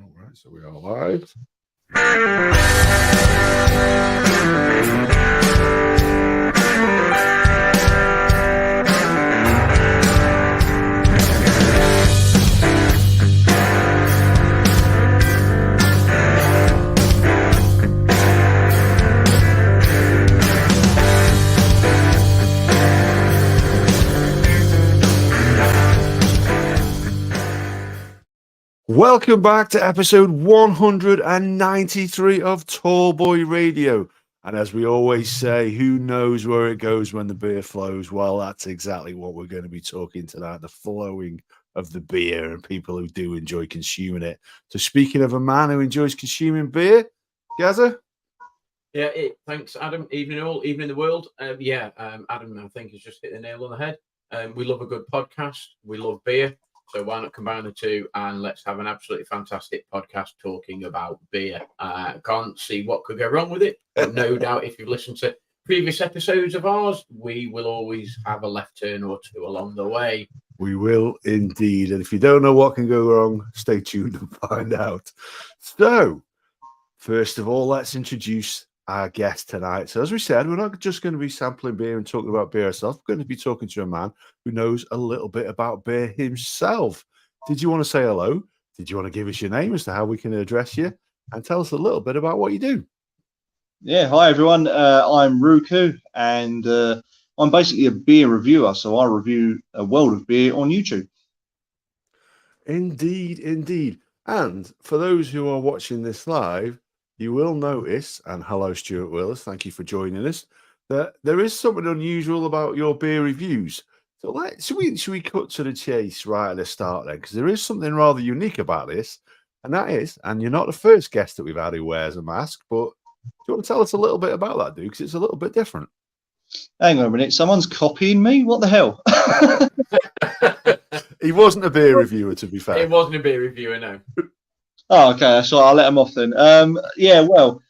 All right, so we are live. Welcome back to episode 193 of Tall Boy Radio. And as we always say, who knows where it goes when the beer flows? Well, that's exactly what we're going to be talking tonight, the flowing of the beer and people who do enjoy consuming it. So speaking of a man who enjoys consuming beer, Gaza? Yeah, thanks, Adam. Evening all, evening the world. Adam, I think, has just hit the nail on the head. We love a good podcast. We love beer. So why not combine the two and let's have an absolutely fantastic podcast talking about beer. Can't see what could go wrong with it. But no doubt if you've listened to previous episodes of ours, we will always have a left turn or two along the way. We will indeed. And if you don't know what can go wrong, stay tuned and find out. So, first of all, let's introduce our guest tonight. So, as we said, we're not just going to be sampling beer and talking about beer ourselves. We're going to be talking to a man who knows a little bit about beer himself. Did you want to say hello? Did you want to give us your name as to how we can address you? And tell us a little bit about what you do. Yeah, hi everyone. I'm Ruku, and I'm basically a beer reviewer. So I review a world of beer on YouTube. Indeed, indeed. And for those who are watching this live, you will notice, and hello, Stuart Willis, thank you for joining us, that there is something unusual about your beer reviews. So should we cut to the chase right at the start then? Because there is something rather unique about this, and that is, and you're not the first guest that we've had who wears a mask, but do you want to tell us a little bit about that, dude? Because it's a little bit different. Hang on a minute, someone's copying me? What the hell? He wasn't a beer reviewer, to be fair. It wasn't a beer reviewer, no. Oh, okay, so I'll let him off then. The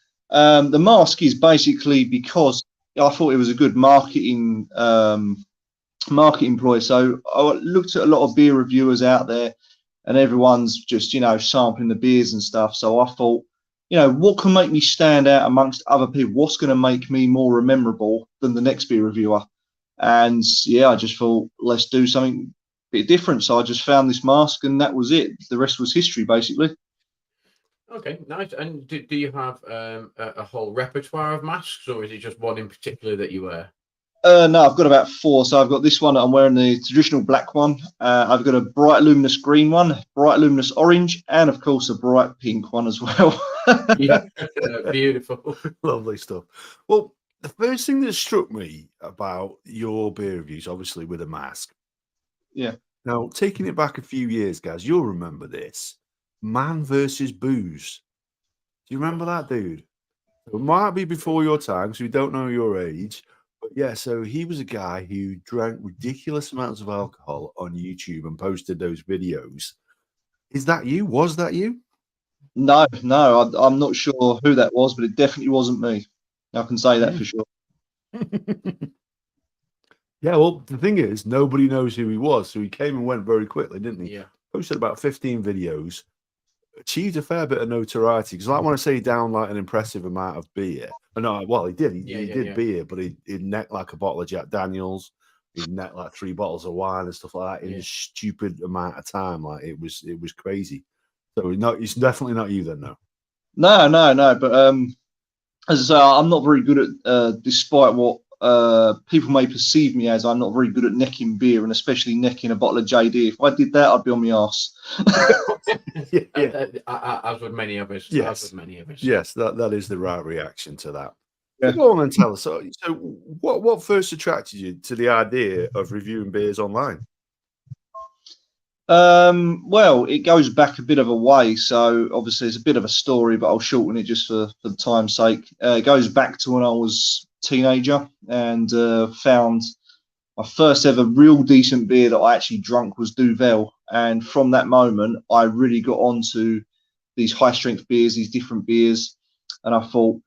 mask is basically because I thought it was a good marketing ploy. So I looked at a lot of beer reviewers out there, and everyone's just, sampling the beers and stuff. So I thought, what can make me stand out amongst other people? What's going to make me more memorable than the next beer reviewer? And yeah, I just thought, let's do something a bit different. So I just found this mask, and that was it. The rest was history, basically. Okay, nice. And do you have a whole repertoire of masks, or is it just one in particular that you wear? No, I've got about 4. So I've got this one. I'm wearing the traditional black one. I've got a bright luminous green one, bright luminous orange, and of course a bright pink one as well. Yeah, beautiful. Lovely stuff. Well, the first thing that struck me about your beer reviews, obviously with a mask. Yeah. Now, taking it back a few years, guys, you'll remember this. Man versus booze. Do you remember that, dude? It might be before your time, so we don't know your age. But yeah, so he was a guy who drank ridiculous amounts of alcohol on YouTube and posted those videos. Is that you? Was that you? No, I'm not sure who that was, but it definitely wasn't me. I can say that for sure. Yeah, well, the thing is, nobody knows who he was, so he came and went very quickly, didn't he? Yeah. Posted about 15 videos, achieved a fair bit of notoriety, because I want to say he down like an impressive amount of beer. But no, well, he did. He did beer, but he necked like a bottle of Jack Daniels. He necked like 3 bottles of wine and stuff like that in a stupid amount of time. Like it was crazy. So it's definitely not you then, no. No. But as I say, I'm not very good at, despite what people may perceive me as, I'm not very good at necking beer, and especially necking a bottle of JD. If I did that, I'd be on my arse. As with many of us. Yes. As with many of us. Yes, that is the right reaction to that. Yeah. Go on and tell us. So what first attracted you to the idea of reviewing beers online? Well, it goes back a bit of a way. So obviously it's a bit of a story, but I'll shorten it just for the time's sake. It goes back to when I was a teenager and found my first ever real decent beer that I actually drunk was Duvel. And from that moment, I really got onto these high strength beers, these different beers. And I thought,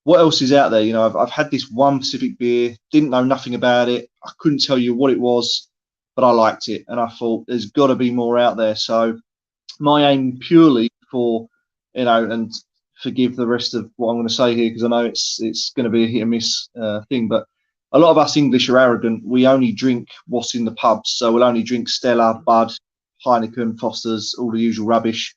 what else is out there? I've had this one specific beer, didn't know nothing about it. I couldn't tell you what it was, but I liked it. And I thought there's got to be more out there. So my aim purely for, and forgive the rest of what I'm going to say here because I know it's going to be a hit and miss thing, but a lot of us English are arrogant. We only drink what's in the pubs, so we'll only drink Stella, Bud, Heineken, Foster's, all the usual rubbish.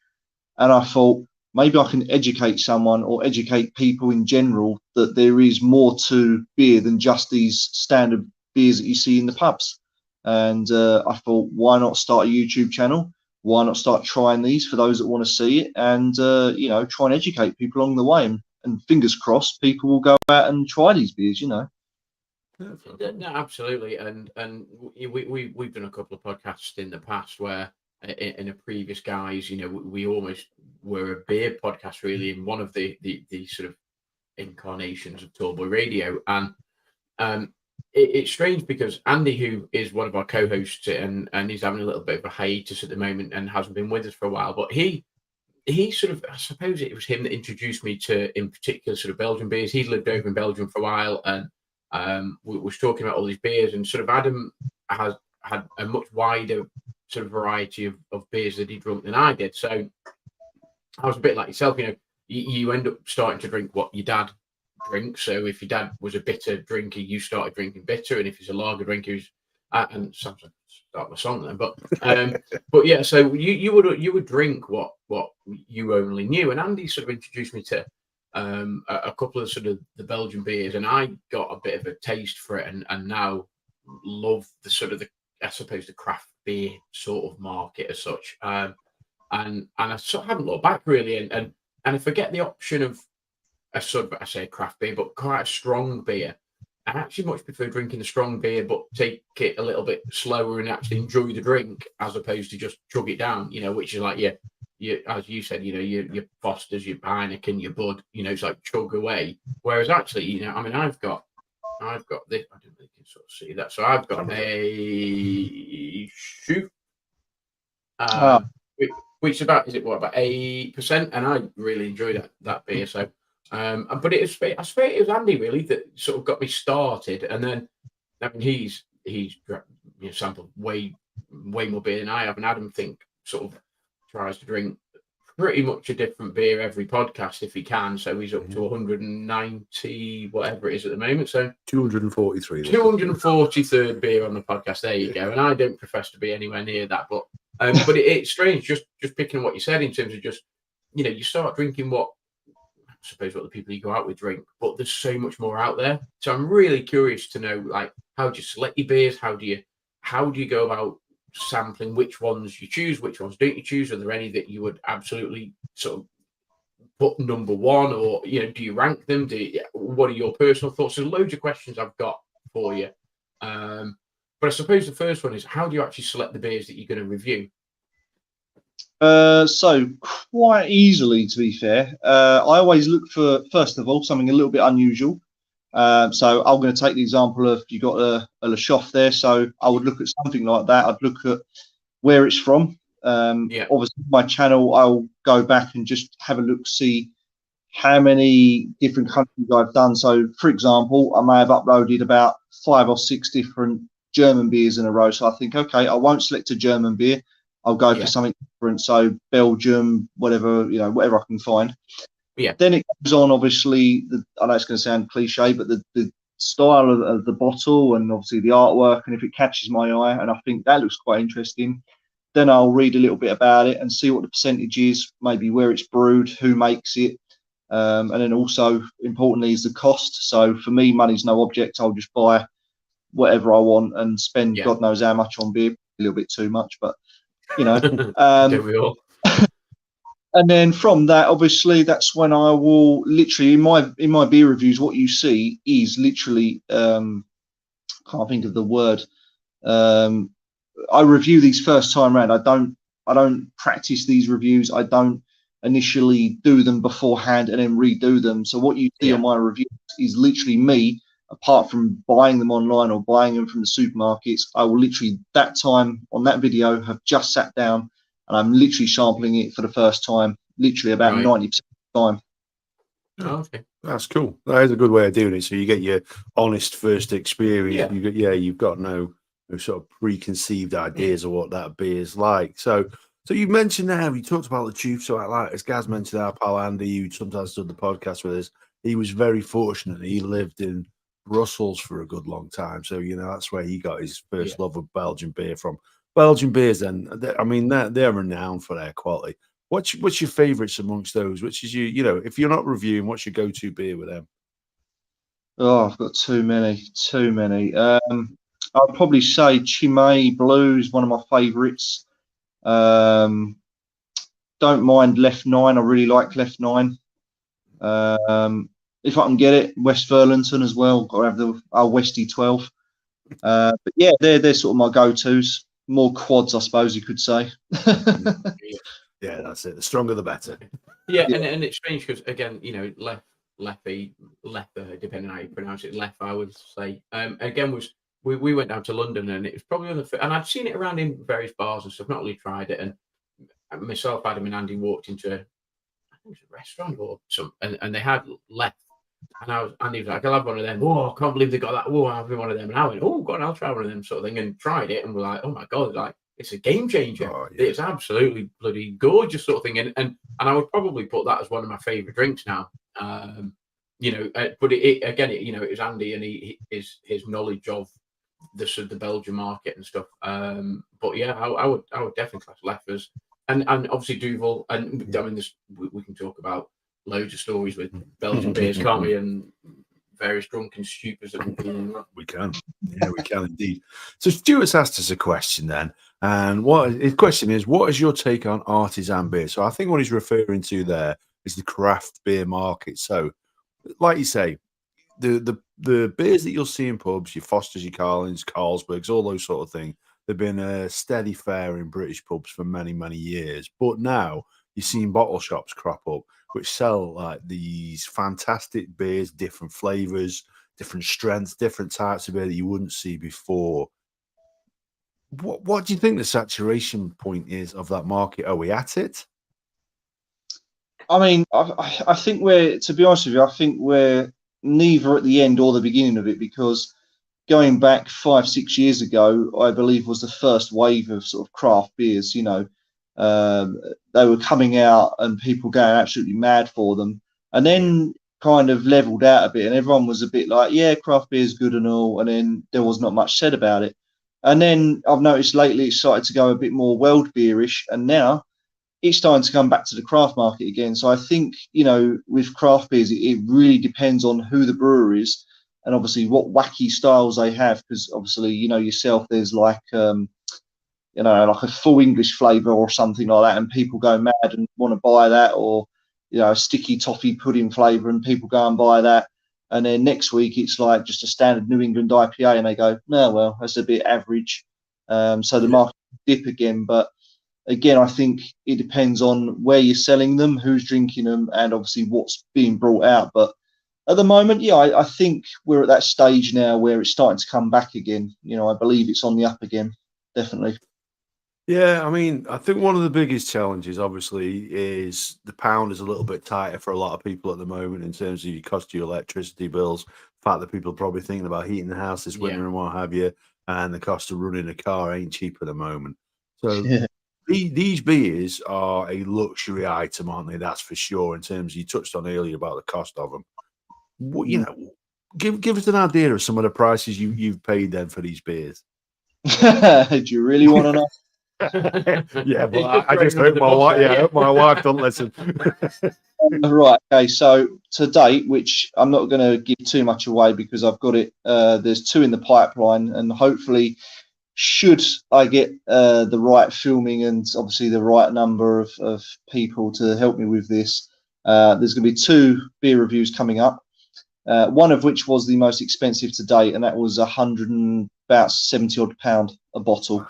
And I thought maybe I can educate someone or educate people in general that there is more to beer than just these standard beers that you see in the pubs. And I thought, why not start a YouTube channel? Why not start trying these for those that want to see it and, try and educate people along the way. And fingers crossed, people will go out and try these beers, No, absolutely. And we've done a couple of podcasts in the past where in a previous guys, we almost were a beer podcast really in one of the sort of incarnations of Tallboy Radio. And it's strange because Andy, who is one of our co-hosts and he's having a little bit of a hiatus at the moment and hasn't been with us for a while, but he sort of, I suppose it was him that introduced me to, in particular, sort of Belgian beers. He lived over in Belgium for a while and we was talking about all these beers, and sort of Adam has had a much wider sort of variety of beers that he drunk than I did. So I was a bit like yourself, you end up starting to drink what your dad drinks. So if your dad was a bitter drinker, you started drinking bitter, and if he's a lager drinker, and sometimes start my song then, but yeah, so you would drink what you only knew, and Andy sort of introduced me to a couple of sort of the Belgian beers, and I got a bit of a taste for it, and now love the sort of I suppose the craft beer sort of market as such, and I sort of haven't looked back really, and if I get the option of a sort of, I say craft beer, but quite a strong beer, I actually much prefer drinking the strong beer, but take it a little bit slower and actually enjoy the drink as opposed to just chug it down, which is like as you said, your Foster's, your Heineken, your Bud, it's like chug away. Whereas actually, I've got this, I don't really can sort of see that. So I've got a shoot, which is about 8%, and I really enjoy that beer. So, but I suppose it was Andy really that sort of got me started, and then he's sampled way more beer than I have, and Adam sort of tries to drink pretty much a different beer every podcast if he can. So he's up to 190 whatever it is at the moment. So 243. 243rd beer on the podcast. There you go. And I don't profess to be anywhere near that, but it's strange just picking what you said in terms of just you start drinking what I suppose what the people you go out with drink, but there's so much more out there. So I'm really curious to know, like, how do you select your beers? How do you go about sampling which ones you choose, which ones don't you choose? Are there any that you would absolutely sort of put number one, or do you rank them? What are your personal thoughts? There's loads of questions I've got for you, but I suppose the first one is, how do you actually select the beers that you're going to review? So quite easily, to be fair, I always look for, first of all, something a little bit unusual. So I'm going to take the example of, you got a Leffe there. So I would look at something like that. I'd look at where it's from. Obviously, my channel, I'll go back and just have a look, see how many different countries I've done. So, for example, I may have uploaded about 5 or 6 different German beers in a row. So I think, okay, I won't select a German beer. I'll go for something different. So Belgium, whatever I can find. Yeah. Then it goes on, obviously, I know it's going to sound cliche, but the style of the bottle and obviously the artwork, and if it catches my eye and I think that looks quite interesting, then I'll read a little bit about it and see what the percentage is, maybe where it's brewed, who makes it, and then also, importantly, is the cost. So for me, money's no object. I'll just buy whatever I want and spend God knows how much on beer, a little bit too much, but, Don't we all? And then from that, obviously, that's when I will literally, in my beer reviews, what you see is literally, can't think of the word. I review these first time around. I don't practice these reviews. I don't initially do them beforehand and then redo them. So what you see on my reviews is literally me, apart from buying them online or buying them from the supermarkets. I will literally, that time on that video, have just sat down and I'm literally sampling it for the first time, literally about 90% of the time. Oh, okay. That's cool. That is a good way of doing it. So you get your honest first experience. Yeah. You've got no sort of preconceived ideas of what that beer's like. So So you mentioned there, you talked about the tube. So like as Gaz mentioned, our pal Andy, who sometimes does the podcast with us, he was very fortunate. He lived in Brussels for a good long time. So, that's where he got his first love of Belgian beer from. Belgian beers, then, I mean, they're renowned for their quality. What's your favourites amongst those? Which is if you're not reviewing, what's your go-to beer with them? Oh, I've got too many. I'd probably say Chimay Blue is one of my favourites. Don't mind Leffe 9. I really like Leffe 9. If I can get it, West Burlington as well. Got to have the Westy 12. But yeah, they're sort of my go-tos. More quads, I suppose you could say. Yeah, that's it. The stronger, the better. Yeah, and it's strange because again, Leffe, depending on how you pronounce it, Leffe, I would say. Again, we went down to London, and it was probably and I'd seen it around in various bars and stuff. Not really tried it, and myself, Adam, and Andy walked into I think it was a restaurant or something, and they had Leffe. And Andy was like, I'll have one of them. Oh, I can't believe they got that. Oh, I'll have one of them. And I went, oh, God, I'll try one of them, sort of thing, and tried it. And we're like, oh my God, like it's a game changer. Oh, yeah. It's absolutely bloody gorgeous, sort of thing. And I would probably put that as one of my favorite drinks now. But it was Andy and his knowledge of the Belgian market and stuff. But yeah, I would definitely class Leffers and obviously Duvel. And I mean, we can talk about loads of stories with Belgian beers, can't we? And various drunken stupids that we can. Yeah, we can indeed. So Stuart's asked us a question then. And his question is, what is your take on artisan beer? So I think what he's referring to there is the craft beer market. So, like you say, the beers that you'll see in pubs, your Fosters, your Carlins, Carlsbergs, all those sort of things, they've been a steady fare in British pubs for many, many years. But now you're seeing bottle shops crop up which sell like these fantastic beers, different flavors, different strengths, different types of beer that you wouldn't see before. What do you think the saturation point is of that market? Are we at it? I mean, I think to be honest with you, I think we're neither at the end or the beginning of it, because going back 5-6 years ago, I believe was the first wave of sort of craft beers. They were coming out and people going absolutely mad for them, and then kind of leveled out a bit, and everyone was a bit like, yeah, craft beer is good and all, and then there was not much said about it. And then I've noticed lately it started to go a bit more world beerish, and now it's starting to come back to the craft market again. So I think, with craft beers, it really depends on who the brewer is and obviously what wacky styles they have, because obviously, yourself, there's like like a full English flavour or something like that, and people go mad and want to buy that, or a sticky toffee pudding flavour and people go and buy that. And then next week it's like just a standard New England IPA, and they go, no, well, that's a bit average. So the market dip again. But again, I think it depends on where you're selling them, who's drinking them, and obviously what's being brought out. But at the moment, I think we're at that stage now where it's starting to come back again. I believe it's on the up again, definitely. Yeah, I mean, I think one of the biggest challenges, obviously, is the pound is a little bit tighter for a lot of people at the moment in terms of your cost of your electricity bills, the fact that people are probably thinking about heating the house this winter and what have you, and the cost of running a car ain't cheap at the moment. So these beers are a luxury item, aren't they? That's for sure. In terms you touched on earlier about the cost of them. Give us an idea of some of the prices you've paid then for these beers. Do you really want to know? Yeah, but I just hope my wife. Yeah, I hope my wife don't listen. Right. Okay. So to date, which I'm not going to give too much away because I've got it. There's 2 in the pipeline, and hopefully, should I get the right filming and obviously the right number of people to help me with this, there's going to be 2 beer reviews coming up. One of which was the most expensive to date, and that was about 70 odd £1 a bottle.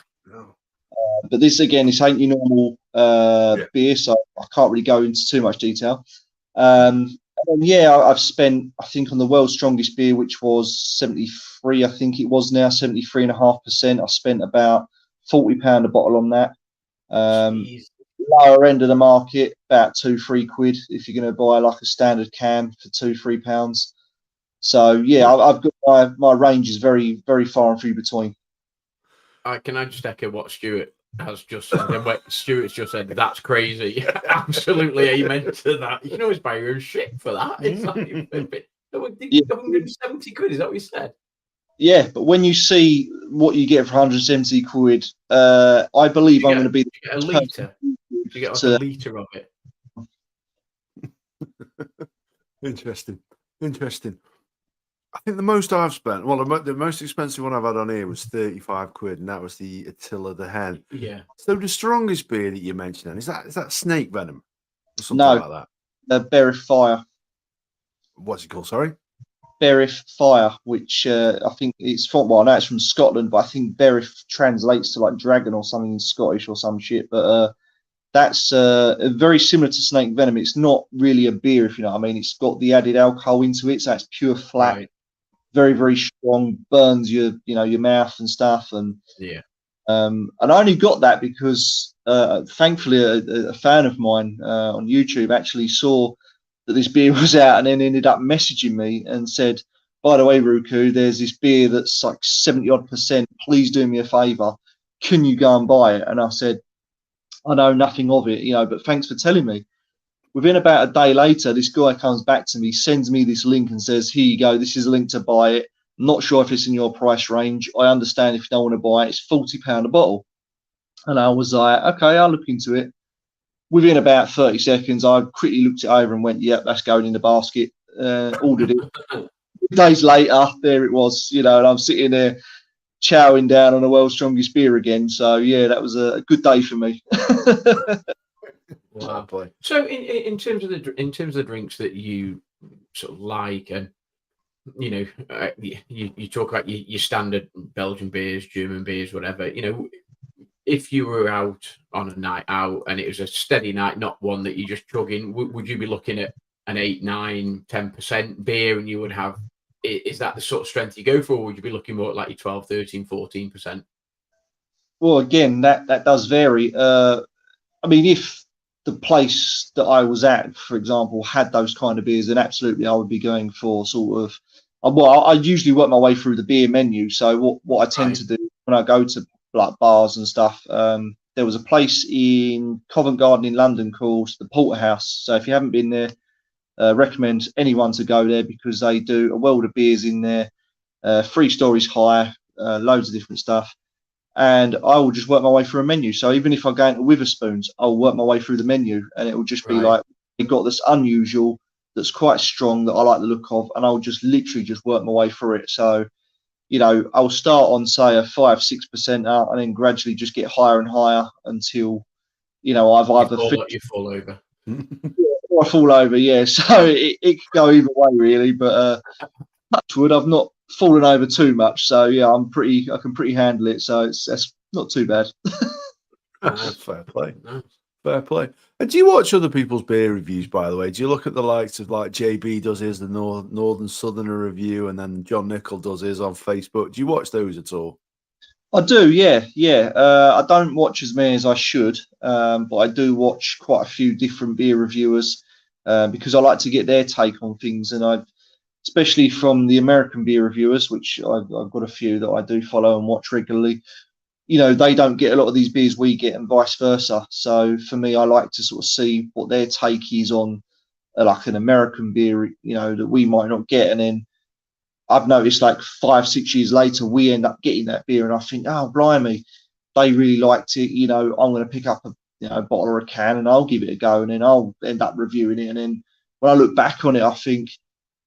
But this ain't your normal beer, so I can't really go into too much detail. I've spent, I think, on the world's strongest beer, which was 73, I think it was now 73.5%. I spent about £40 a bottle on that. Lower end of the market, about £2-3 if you're going to buy like a standard can for £2-3. So I've got my range is very, very far and few between. Can I just echo what Stuart Has just said, and Stuart's just said, that's crazy. Absolutely amen to that. You can always buy your own shit for that. It's like 170 quid, is that what you said? Yeah, but when you see what you get for 170 quid, I believe I'm going to be get a litre. You get like a litre of it. Interesting. I think the most I've spent, well, the most expensive one I've had on here was 35 quid, and that was the Attila the Hen. Yeah. So the strongest beer that you mentioned, then, is that snake venom or something No, like that? Berith Fire. What's it called? Sorry, Berith Fire, which I think it's from. Well, I know it's from Scotland, but I think Berith translates to like dragon or something in Scottish or some shit. But that's very similar to snake venom. It's not really a beer, if you know what I mean. It's got the added alcohol into it, so it's pure flat. Right. Very, very strong, burns your mouth and stuff, and yeah. And I only got that because thankfully a fan of mine on YouTube actually saw that this beer was out, and then ended up messaging me and said, "By the way, Ruku, there's this beer that's like 70-odd%. Please do me a favour. Can you go and buy it?" And I said, "I know nothing of it, but thanks for telling me." Within about a day later, this guy comes back to me, sends me this link and says, "Here you go. This is a link to buy it. I'm not sure if it's in your price range. I understand if you don't want to buy it. It's £40 a bottle." And I was like, "Okay, I'll look into it." Within about 30 seconds, I quickly looked it over and went, "Yep, that's going in the basket." Ordered it. Days later, there it was, and I'm sitting there chowing down on the world's strongest beer again. So, yeah, that was a good day for me. Wow. So in terms of the drinks that you sort of like, and you talk about your standard Belgian beers, German beers, whatever. If you were out on a night out and it was a steady night, not one that you just chug in, would you be looking at an 8, 9, 10% beer, and you would have? Is that the sort of strength you go for, or would you be looking more at like your 12, 13, 14%? Well, again, that does vary. I mean, if the place that I was at, for example, had those kind of beers, then absolutely I would be going for sort of. Well, I usually work my way through the beer menu. So what I tend to do when I go to like bars and stuff, there was a place in Covent Garden in London called the Porterhouse. So if you haven't been there, recommend anyone to go there, because they do a world of beers in there, 3 stories high, loads of different stuff. And I will just work my way through a menu. So even if I go into Witherspoons, I'll work my way through the menu, and it will just be like, you've got this unusual that's quite strong that I like the look of, and I'll just literally just work my way through it. So, I'll start on, say, a 5-6% out, and then gradually just get higher and higher until, I've either you fall over. or I fall over, yeah. So it could go either way, really. But touch wood, I've not fallen over too much, so yeah, I can pretty handle it. So that's not too bad. Fair play. Fair play. And do you watch other people's beer reviews, by the way? Do you look at the likes of like JB does his, the Northern Southerner review, and then John Nickel does his on Facebook? Do you watch those at all? I do, yeah. I don't watch as many as I should, but I do watch quite a few different beer reviewers because I like to get their take on things, and especially from the American beer reviewers, which I've got a few that I do follow and watch regularly. They don't get a lot of these beers we get, and vice versa. So for me, I like to sort of see what their take is on like an American beer, that we might not get. And then I've noticed like 5-6 years later, we end up getting that beer, and I think, oh, blimey, they really liked it. I'm going to pick up a bottle or a can, and I'll give it a go, and then I'll end up reviewing it. And then when I look back on it, I think,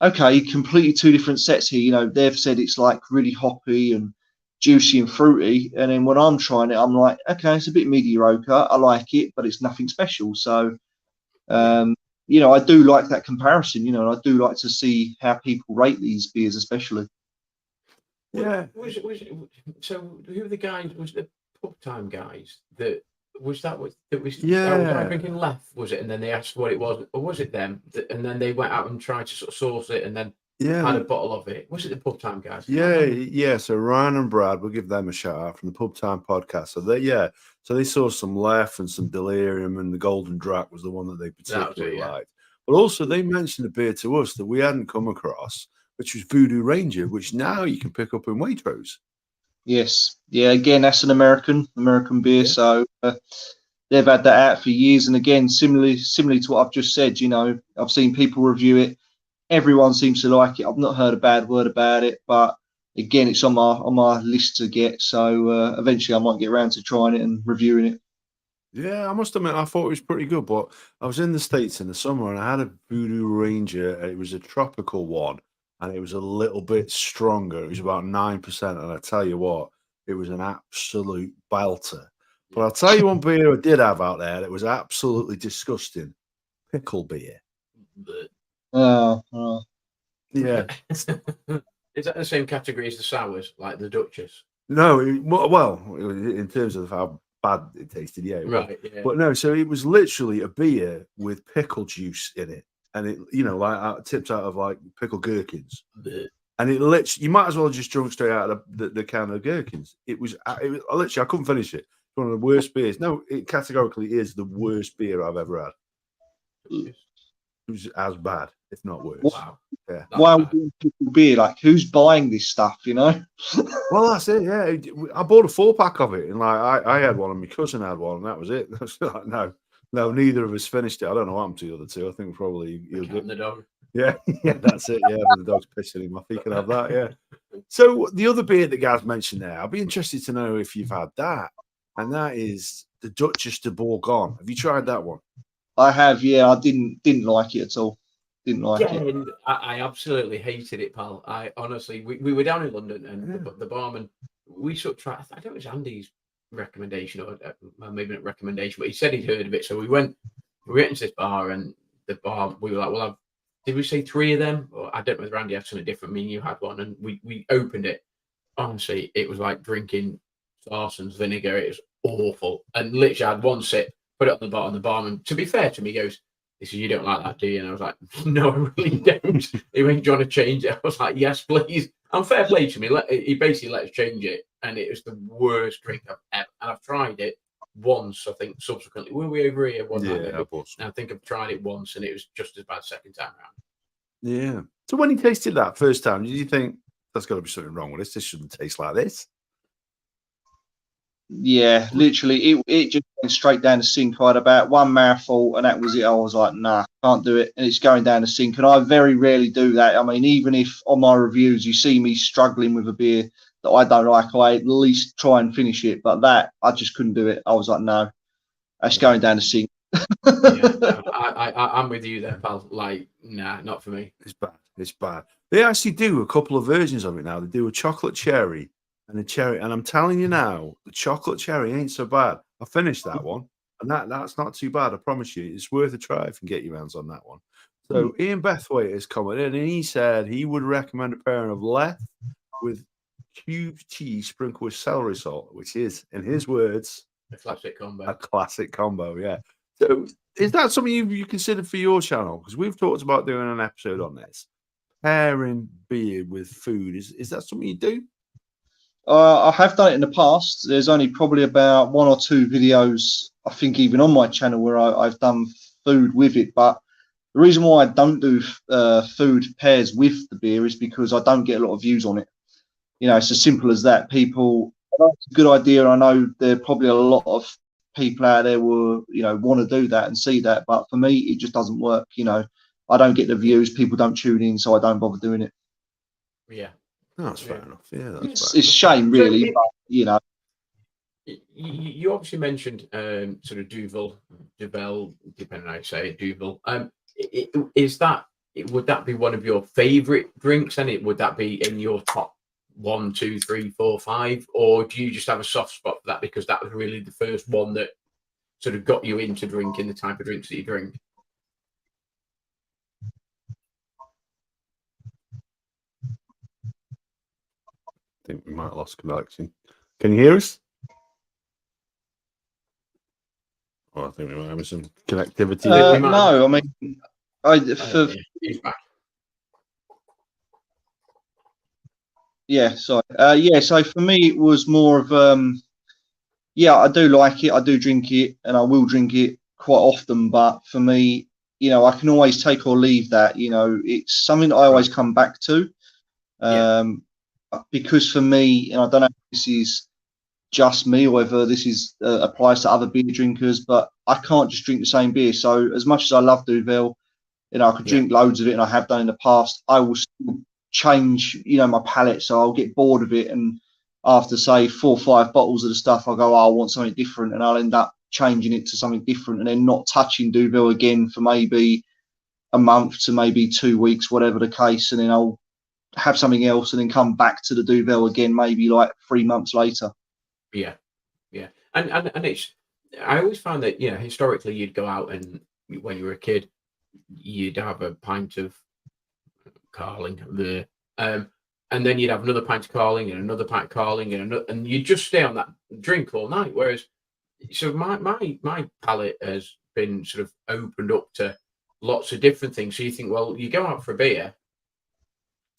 okay, completely 2 different sets here. They've said it's like really hoppy and juicy and fruity, and then when I'm trying it, I'm like, okay, it's a bit mediocre. I like it, but it's nothing special. So, I do like that comparison. And I do like to see how people rate these beers, especially. Yeah. So who were the guys? Was the Pub Time guys that? Was that what that was? Yeah. I thinking Leffe, was it? And then they asked what it was, or was it them? And then they went out and tried to sort of source it, and then had a bottle of it. Was it the Pub Time guys? Yeah. So Ryan and Brad, we'll give them a shout out from the Pub Time podcast. So they saw some Leffe and some Delirium, and the Golden Drac was the one that they particularly liked. But also they mentioned a beer to us that we hadn't come across, which was Voodoo Ranger, which now you can pick up in Waitrose. Yes, yeah. Again, that's an American beer, Yeah. so they've had that out for years. And again, similarly to what I've just said, you know, I've seen people review it. Everyone seems to like it. I've not heard a bad word about it, but again, it's on my list to get. So eventually, I might get around to trying it and reviewing it. Yeah, I must admit, I thought it was pretty good, but I was in the States in the summer and I had a Voodoo Ranger. It was a tropical one and it was a little bit stronger. It was about 9%. And I tell you what, it was an absolute belter. But I'll tell you one beer I did have out there that was absolutely disgusting: pickle beer. Oh, Yeah. Is that the same category as the sours, like the Duchess? No, well, in terms of how bad it tasted, yeah, it was. Right. Yeah. But no, so it was literally a beer with pickle juice in it, and it, you know, like tipped out of like pickled gherkins, and it literally, you might as well have just drunk straight out of the can of gherkins. It was literally, I couldn't finish it. It's one of the worst beers. No, it categorically is the worst beer I've ever had. It was as bad, if not worse. Wow. Yeah. why are we doing pickle beer? Like, who's buying this stuff? You know? Well, that's it. Yeah, I bought a 4-pack of it, and like I had one, and my cousin had one, and that was it. Like, no, neither of us finished it. I don't know what happened to the other two. I think probably The cat and the dog. yeah, yeah, that's it. Yeah, but the dog's pissing him off. He can have that. Yeah. So the other beer that Gaz mentioned there, I'd be interested to know if you've had that, and that is the Duchess de Bourgogne. Have you tried that one? I have. Yeah, I didn't like it at all. Didn't like it. And I absolutely hated it, pal. I honestly, we were down in London, and the barman, we sort of tried. I don't know, it was Andy's recommendation, or maybe not recommendation, but he said he'd heard of it. So we went into this bar, and the bar, we were like, well, did we say 3 of them? Or I don't know whether Andy had something different. Me and you had one, and we opened it. Honestly, it was like drinking Sarson's vinegar. It was awful. And literally, I had one sip, put it on the bottom. The barman, to be fair to me, goes, "He said, you don't like that, do you?" And I was like, "No, I really don't." He went, "Do you want to change it?" I was like, "Yes, please." And fair play to me. He basically let us change it, and it was the worst drink I've ever. And I've tried it once, I think. Subsequently, were we over here one night? Yeah, And I think I've tried it once, and it was just as bad second time around. Yeah. So when you tasted that first time, did you think there's got to be something wrong with this? This shouldn't taste like this. Yeah, literally, it just went straight down the sink. I had about one mouthful, and that was it. I was like, nah, can't do it. And it's going down the sink. And I very rarely do that. I mean, even if on my reviews you see me struggling with a beer that I don't like, I at least try and finish it. But that, I just couldn't do it. I was like, no, that's going down the sink. Yeah, I'm with you there, pal. Like, nah, not for me. It's bad. It's bad. They actually do a couple of versions of it now. They do a chocolate cherry and a cherry. And I'm telling you now, the chocolate cherry ain't so bad. I finished that one, and that's not too bad. I promise you, it's worth a try if you can get your hands on that one. So Ian Bethwaite has come in, and he said he would recommend a pairing of Leffe with cubed cheese sprinkled with celery salt, which is, in his words, A classic combo. a classic combo. Yeah. So is that something you considered for your channel? Because we've talked about doing an episode on this. Pairing beer with food. Is that something you do? I have done it in the past. There's only probably about 1 or 2 videos, I think, even on my channel where I've done food with it. But the reason why I don't do food pairs with the beer is because I don't get a lot of views on it. You know, it's as simple as that. People, that's a good idea. I know there are probably a lot of people out there who, you know, want to do that and see that. But for me, it just doesn't work. You know, I don't get the views. People don't tune in, so I don't bother doing it. Yeah. Oh, that's fair enough. Yeah, It's a shame, really. So but, you know. You obviously mentioned sort of Duvel, depending on how you say it, Duvel. Would that be one of your favourite drinks? And would that be in your top 1, 2, 3, 4, 5, or do you just have a soft spot for that because that was really the first one that sort of got you into drinking the type of drinks that you drink? I think we might have lost connection. Can you hear us? Oh, I think we might have some connectivity. No, I mean, He's back. Yeah, sorry. Yeah, so for me, it was more of, yeah, I do like it. I do drink it, and I will drink it quite often. But for me, you know, I can always take or leave that. You know, it's something that I always come back to. because for me, and I don't know if this is just me or whether this is applies to other beer drinkers, but I can't just drink the same beer. So as much as I love Duvel, I could drink loads of it, and I have done in the past. I will still change, my palate, so I'll get bored of it, and after say 4 or 5 bottles of the stuff, I'll go, oh, I want something different, and I'll end up changing it to something different, and then not touching Duvel again for maybe a month to maybe 2 weeks, whatever the case, and then I'll have something else, and then come back to the Duvel again, maybe like 3 months later. Yeah, and it's. I always found that historically you'd go out and when you were a kid, you'd have a pint of Carling there, and then you'd have another pint of Carling and another pint of Carling and you'd just stay on that drink all night. Whereas, so my palate has been sort of opened up to lots of different things. So you think, well, you go out for a beer,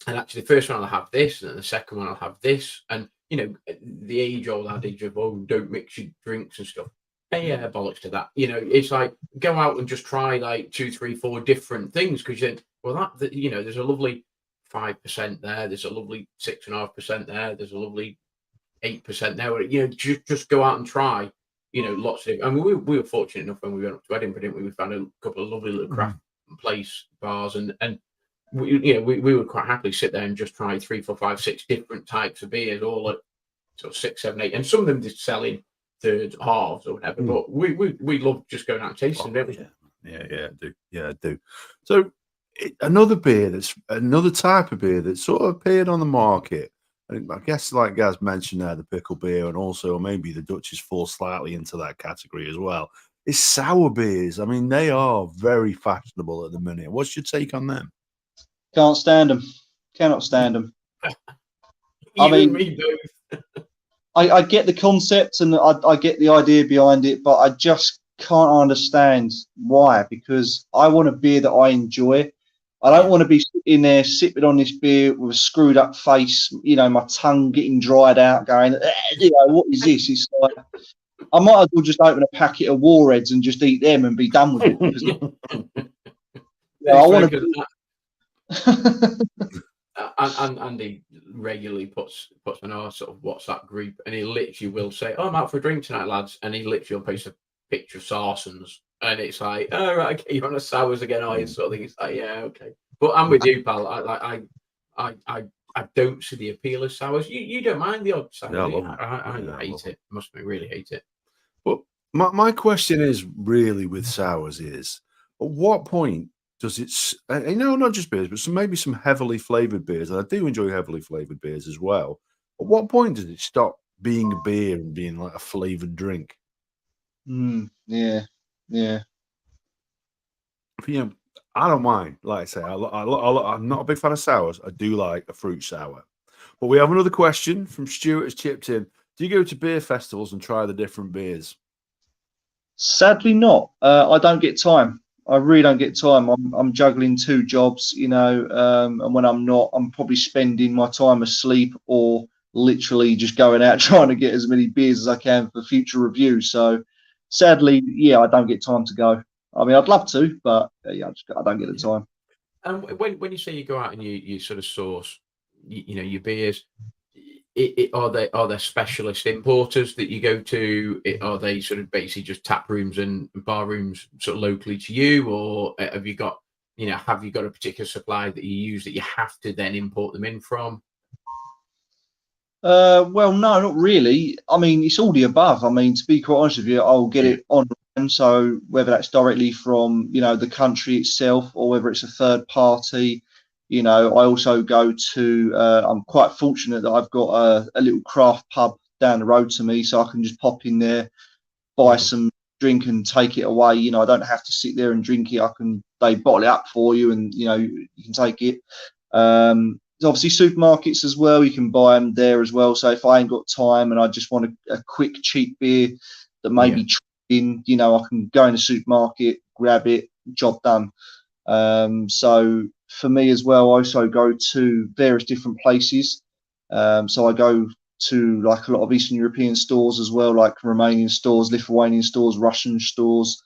and actually the first one I'll have this, and then the second one I'll have this, and the age-old adage of, oh, don't mix your drinks and stuff. Yeah, bollocks to that. It's like go out and just try like 2, 3, 4 different things, because you think, well, that there's a lovely 5% there, there's a lovely 6.5% there, there's a lovely 8% there. Just go out and try. Lots of. I mean, we were fortunate enough when we went up to Edinburgh, didn't we? We found a couple of lovely little craft place bars, and we would quite happily sit there and just try 3, 4, 5, 6 different types of beers, all at sort of 6, 7, 8, and some of them just selling thirds, halves, or whatever. But we love just going out and tasting everything. Yeah, I do. So another type of beer that sort of appeared on the market. I guess, like Gaz mentioned there, the pickle beer, and also maybe the Dutches fall slightly into that category as well, is sour beers. I mean, they are very fashionable at the minute. What's your take on them? Can't stand them. Cannot stand them. I mean, me both. I get the concept and I get the idea behind it, but I just can't understand why, because I want a beer that I enjoy. I don't want to be sitting there sipping on this beer with a screwed up face, my tongue getting dried out, going, what is this? It's like, I might as well just open a packet of Warheads and just eat them and be done with it. Because, I want to. And Andy regularly puts in our sort of WhatsApp group, and he literally will say, "Oh, I'm out for a drink tonight, lads," and he literally will post a picture of Sarsons, and it's like, "Oh, right, okay, you're on a sours again, are you?" Sort of thing. It's like, yeah, okay. But I'm with you, pal. I don't see the appeal of sours. You don't mind the odd sour? Yeah, I hate it. Must be really hate it. But my question is really with sours is, at what point does it, not just beers, but maybe some heavily flavored beers, and I do enjoy heavily flavored beers as well. At what point does it stop being a beer and being like a flavored drink? Yeah. I don't mind. Like I say, I'm not a big fan of sours. I do like a fruit sour. But we have another question from Stuart has chipped in. Do you go to beer festivals and try the different beers? Sadly not. I don't get time. I really don't get time. I'm juggling 2 jobs, and when I'm not, I'm probably spending my time asleep or literally just going out trying to get as many beers as I can for future review. So sadly, I don't get time to go. I mean, I'd love to, but I don't get the time. And when you say you go out and you sort of source, your beers, are there specialist importers that you go to? Are they sort of basically just tap rooms and bar rooms sort of locally to you, or have you got a particular supplier that you use that you have to then import them in from? Well, no, not really. I mean, it's all the above. I mean, to be quite honest with you, I'll get it online. So whether that's directly from, the country itself or whether it's a third party, I also go to, I'm quite fortunate that I've got a little craft pub down the road to me, so I can just pop in there, buy some drink and take it away. I don't have to sit there and drink it. They bottle it up for you and, you can take it. Obviously supermarkets as well, you can buy them there as well. So if I ain't got time and I just want a quick cheap beer that maybe in, I can go in the supermarket, grab it, job done. So for me as well, I also go to various different places. So I go to like a lot of Eastern European stores as well, like Romanian stores, Lithuanian stores, Russian stores,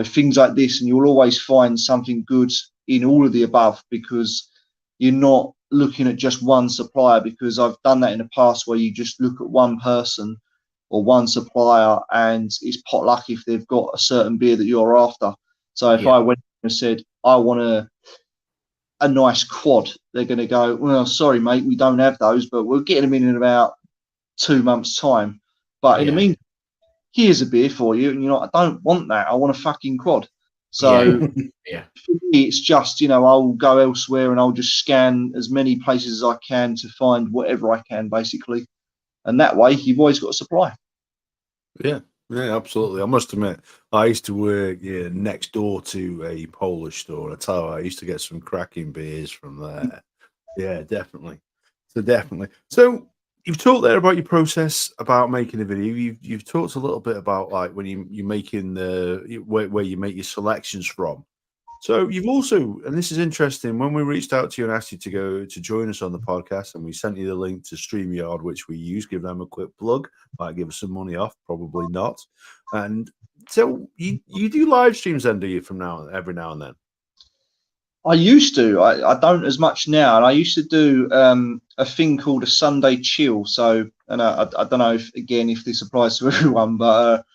things like this, and you'll always find something good in all of the above, because you're not looking at just one supplier, because I've done that in the past where you just look at one person or one supplier and it's potluck if they've got a certain beer that you're after. So if I went and said, I want a nice quad, they're going to go, well, sorry, mate, we don't have those, but we're getting them in about 2 months' time. But in the meantime, here's a beer for you. And you're like, I don't want that. I want a fucking quad. So for me, it's just, I'll go elsewhere and I'll just scan as many places as I can to find whatever I can, basically. And that way, you've always got a supply. Yeah, absolutely. I must admit, I used to work next door to a Polish store. I tell you, I used to get some cracking beers from there. Yeah, definitely. So you've talked there about your process about making a video. You've talked a little bit about like when you're making where you make your selections from. So you've also, and this is interesting, when we reached out to you and asked you to join us on the podcast, and we sent you the link to StreamYard, which we use, give them a quick plug, might give us some money off, probably not. And so you do live streams then, do you, every now and then? I used to. I don't as much now. And I used to do a thing called a Sunday chill. So, and I don't know if this applies to everyone, but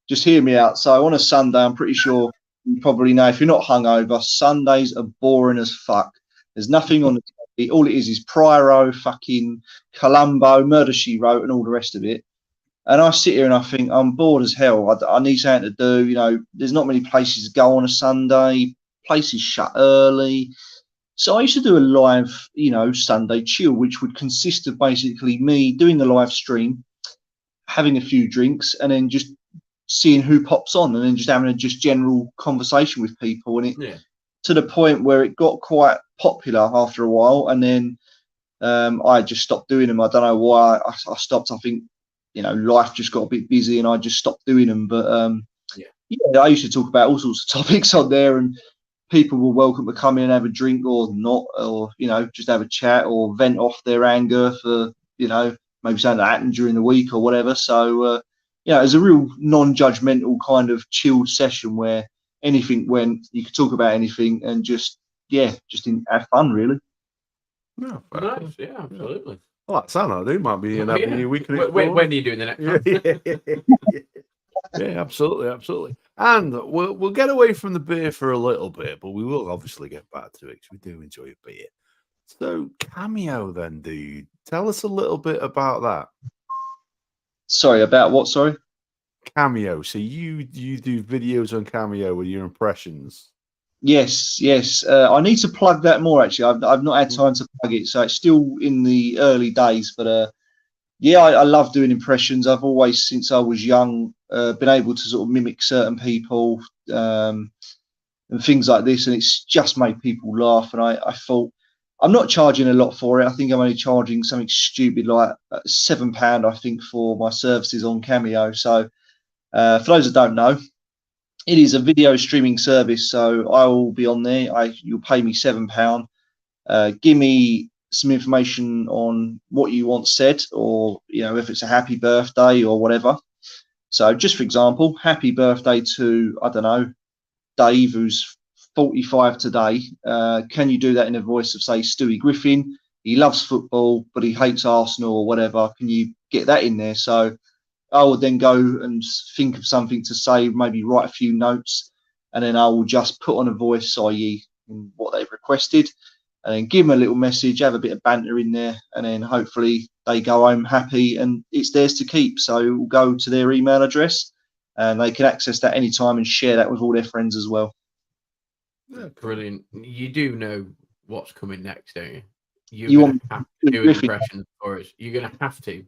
just hear me out. So on a Sunday, I'm pretty sure you probably know, if you're not hungover, Sundays are boring as fuck. There's nothing on the TV. All it is Priory, fucking Columbo, Murder, She Wrote, and all the rest of it. And I sit here and I think, I'm bored as hell. I need something to do. There's not many places to go on a Sunday. Places shut early. So I used to do a live, Sunday chill, which would consist of basically me doing the live stream, having a few drinks, and then just seeing who pops on, and then just having a general conversation with people. And it to the point where it got quite popular after a while. And then I just stopped doing them. I don't know why I stopped. I think, life just got a bit busy and I just stopped doing them. But I used to talk about all sorts of topics on there, and people were welcome to come in and have a drink or not, or, just have a chat or vent off their anger for, maybe something that happened during the week or whatever. So, it was a real non-judgmental kind of chilled session where anything went, you could talk about anything and just have fun, really. No, nice. Yeah, absolutely. Well, that sounds like it might be an avenue we can explore. When are you doing the next one? Yeah, absolutely. And we'll get away from the beer for a little bit, but we will obviously get back to it because we do enjoy a beer. So Cameo then, dude. Tell us a little bit about that. Sorry, about what? Sorry? Cameo. So you do videos on Cameo with your impressions. Yes. I need to plug that more, actually. I've not had time to plug it, so it's still in the early days. But I love doing impressions. I've always, since I was young, been able to sort of mimic certain people and things like this, and it's just made people laugh. And I thought, I'm not charging a lot for it. I think I'm only charging something stupid like £7, I think, for my services on Cameo. So for those that don't know, it is a video streaming service. So I will be on there. You'll pay me £7. Give me some information on what you want said, or if it's a happy birthday or whatever. So just for example, happy birthday to, I don't know, Dave, who's 45 today. Can you do that in a voice of, say, Stewie Griffin? He loves football, but he hates Arsenal or whatever. Can you get that in there? So I will then go and think of something to say, maybe write a few notes, and then I will just put on a voice, i.e. what they've requested, and then give them a little message, have a bit of banter in there, and then hopefully they go home happy and it's theirs to keep. So it will go to their email address and they can access that anytime and share that with all their friends as well. Yeah, brilliant. You do know what's coming next, don't you? You're going to have to do impressions for us. You're going to have to.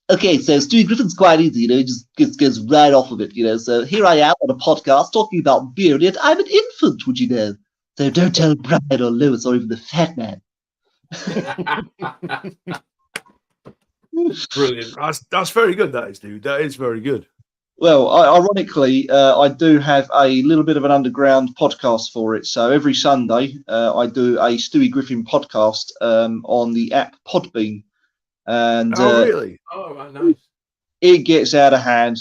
Okay, so Stewie Griffin's quite easy, it just goes right off of it, So here I am on a podcast talking about beer, yet I'm an infant, would you know? So don't tell Brian or Lewis or even the fat man. Brilliant. That's very good, that is, dude. That is very good. Well, ironically, I do have a little bit of an underground podcast for it. So every Sunday, I do a Stewie Griffin podcast on the app Podbean. And really? Oh, right, nice. It gets out of hand.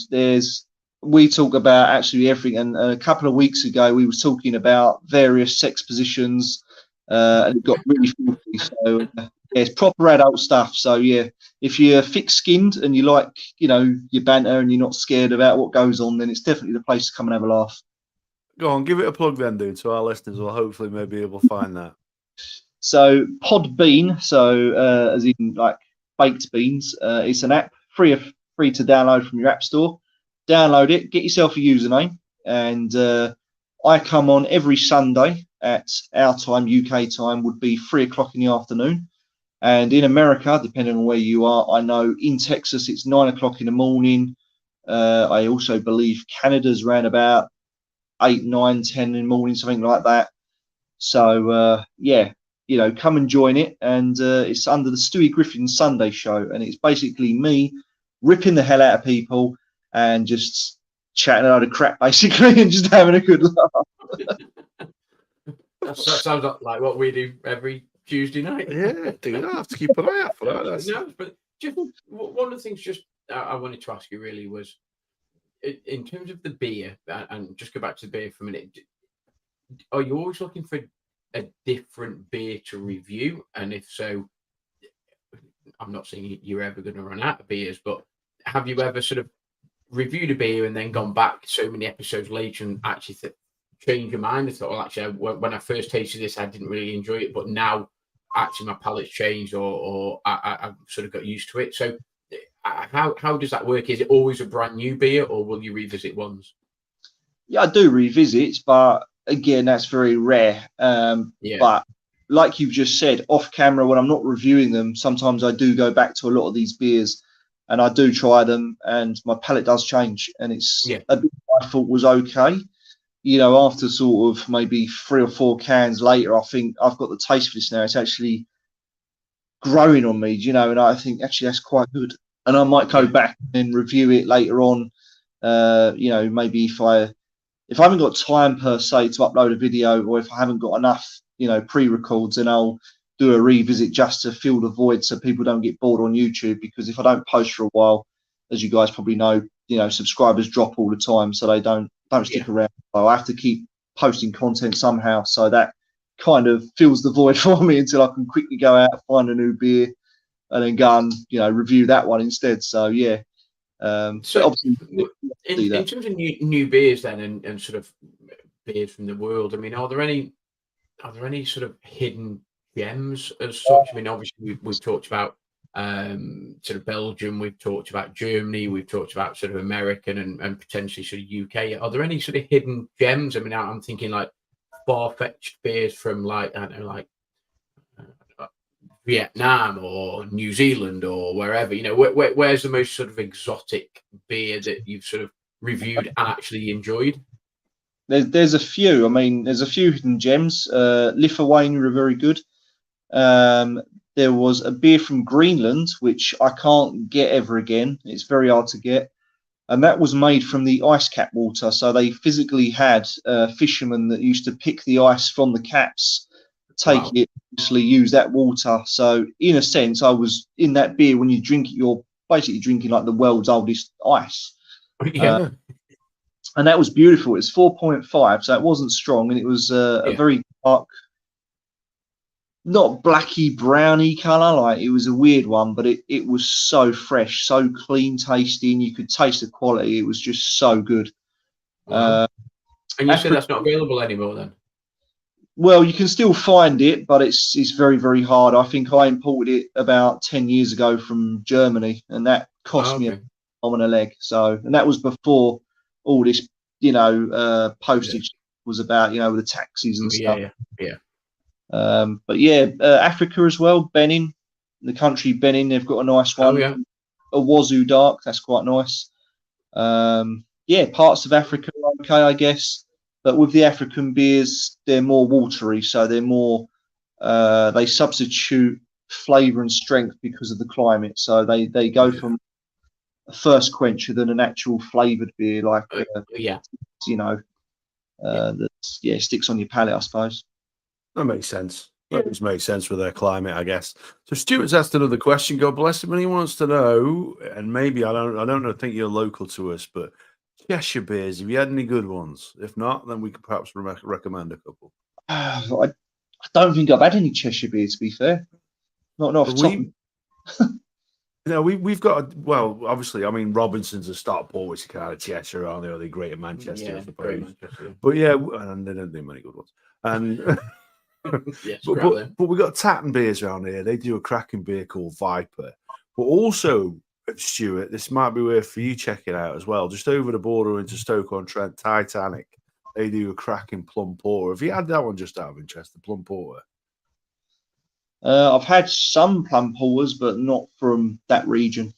We talk about actually everything. And a couple of weeks ago, we were talking about various sex positions, and it got really filthy. So yeah, it's proper adult stuff. So yeah, if you're thick-skinned and you like, your banter and you're not scared about what goes on, then it's definitely the place to come and have a laugh. Go on, give it a plug then, dude, so our listeners will hopefully maybe able to find that. So Podbean, as in like baked beans, it's an app free to download from your app store. Download it, get yourself a username, and I come on every Sunday at our time, UK time, would be 3:00 in the afternoon. And in America, depending on where you are, I know in Texas it's 9:00 in the morning. I also believe Canada's around about 8, 9, 10 in the morning, something like that. So yeah, come and join it. And it's under the Stewie Griffin Sunday Show, and it's basically me ripping the hell out of people and just chatting a load of crap, basically, and just having a good laugh. That sounds like what we do every Tuesday night. Yeah, dude, I have to keep an eye out for that. No, but just one of the things I wanted to ask you really was, in terms of the beer, and just go back to the beer for a minute, are you always looking for a different beer to review? And if so, I'm not saying you're ever going to run out of beers, but have you ever sort of reviewed a beer and then gone back so many episodes later and actually changed your mind and thought, well, actually, when I first tasted this, I didn't really enjoy it, but now actually my palate's changed, or I've sort of got used to it. So how does that work? Is it always a brand new beer, or will you revisit ones? Yeah, I do revisit, but again, that's very rare. But like you've just said, off camera, when I'm not reviewing them, sometimes I do go back to a lot of these beers and I do try them, and my palate does change. And it's a bit I thought was okay. After sort of maybe 3 or 4 cans later, I think I've got the taste for this now. It's actually growing on me, and I think actually that's quite good. And I might go back and review it later on. Maybe if I haven't got time per se to upload a video, or if I haven't got enough, pre-records, then I'll do a revisit just to fill the void so people don't get bored on YouTube. Because if I don't post for a while, as you guys probably know, subscribers drop all the time, so they don't stick around. So I have to keep posting content somehow, so that kind of fills the void for me until I can quickly go out, find a new beer, and then go and review that one instead. So yeah. So obviously, in terms of new beers then, and sort of beers from the world, I mean, are there any sort of hidden gems as such? I mean, obviously we've talked about sort of Belgium, we've talked about Germany, we've talked about sort of American and potentially sort of UK. Are there any sort of hidden gems? I mean, I'm thinking like far-fetched beers from like, I don't know, like Vietnam or New Zealand or wherever, where's the most sort of exotic beer that you've sort of reviewed and actually enjoyed? There's a few. I mean, there's a few hidden gems. Lithuania are very good. There was a beer from Greenland, which I can't get ever again. It's very hard to get. And that was made from the ice cap water. So they physically had fishermen that used to pick the ice from the caps, take it, obviously use that water. So in a sense, I was in that beer. When you drink it, you're basically drinking like the world's oldest ice. And that was beautiful. It's 4.5, so it wasn't strong, and it was a very dark, not blacky browny color. Like, it was a weird one, but it was so fresh, so clean tasting. You could taste the quality. It was just so good. And you said that's not available anymore then? Well, you can still find it, but it's very, very hard. I think I imported it about 10 years ago from Germany, and that cost me an arm and a leg. So, and that was before all this, postage was about, with the taxis and stuff. But Africa as well, Benin, the country Benin, they've got a nice one. A Wazoo Dark, that's quite nice. Parts of Africa are okay, I guess. But with the African beers, they're more watery, so they're more, they substitute flavour and strength because of the climate. So they go from a thirst quencher than an actual flavoured beer, like, that sticks on your palate, I suppose. That makes sense. That just makes sense with their climate, I guess. So Stuart's asked another question. God bless him, and he wants to know, and maybe I don't think you're local to us, but Cheshire beers, have you had any good ones? If not, then we could perhaps recommend a couple. I I don't think I've had any Cheshire beer, to be fair. Not off the top. We've got well, obviously, I mean, Robinson's a Stockport, which is kind of Cheshire, aren't they? Or the Greater Manchester, I Great suppose. Manchester. But yeah, and they don't do many good ones. And Yes, but we got Tatton beers around here. They do a cracking beer called Viper. But also, Stuart, this might be worth for you checking out as well. Just over the border into Stoke-on-Trent, Titanic. They do a cracking plum porter. Have you had that one just out of interest, the plum porter? I've had some plum porters, but not from that region.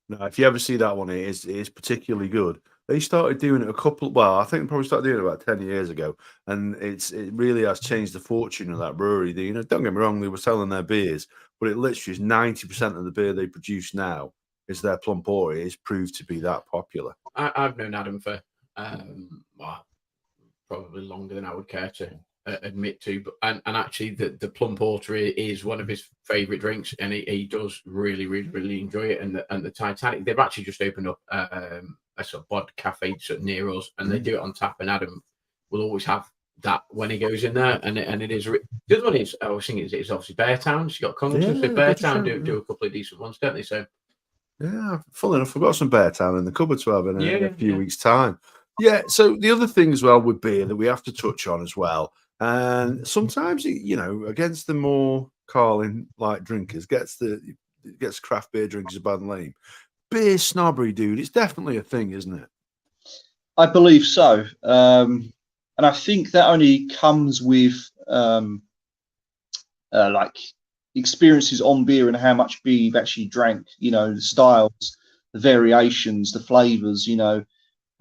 No, if you ever see that one, it is particularly good. They started doing it I think they probably started doing it about 10 years ago. And it really has changed the fortune of that brewery. Don't get me wrong, they were selling their beers, but it literally is 90% of the beer they produce now is their plum porter. It is proved to be that popular. I've known Adam for probably longer than I would care to admit to, but and actually the plum porter is one of his favorite drinks, and he does really enjoy it. And the Titanic, they've actually just opened up a sort of bod cafe near us, and they do it on tap, and Adam will always have that when he goes in there, and it is the other one is I was thinking it's obviously Beartown. She's got Congleton, so Beartown do a couple of decent ones, don't they? So yeah, full enough, I've got some Beartown in the cupboard to have in a few weeks' time. Yeah, so the other thing as well with beer that we have to touch on as well, and sometimes against the more Carling-like drinkers, gets craft beer drinkers a bad name. Beer snobbery, dude, it's definitely a thing, isn't it? I believe so, and I think that only comes with like experiences on beer and how much beer you've actually drank. The styles, the variations, the flavors.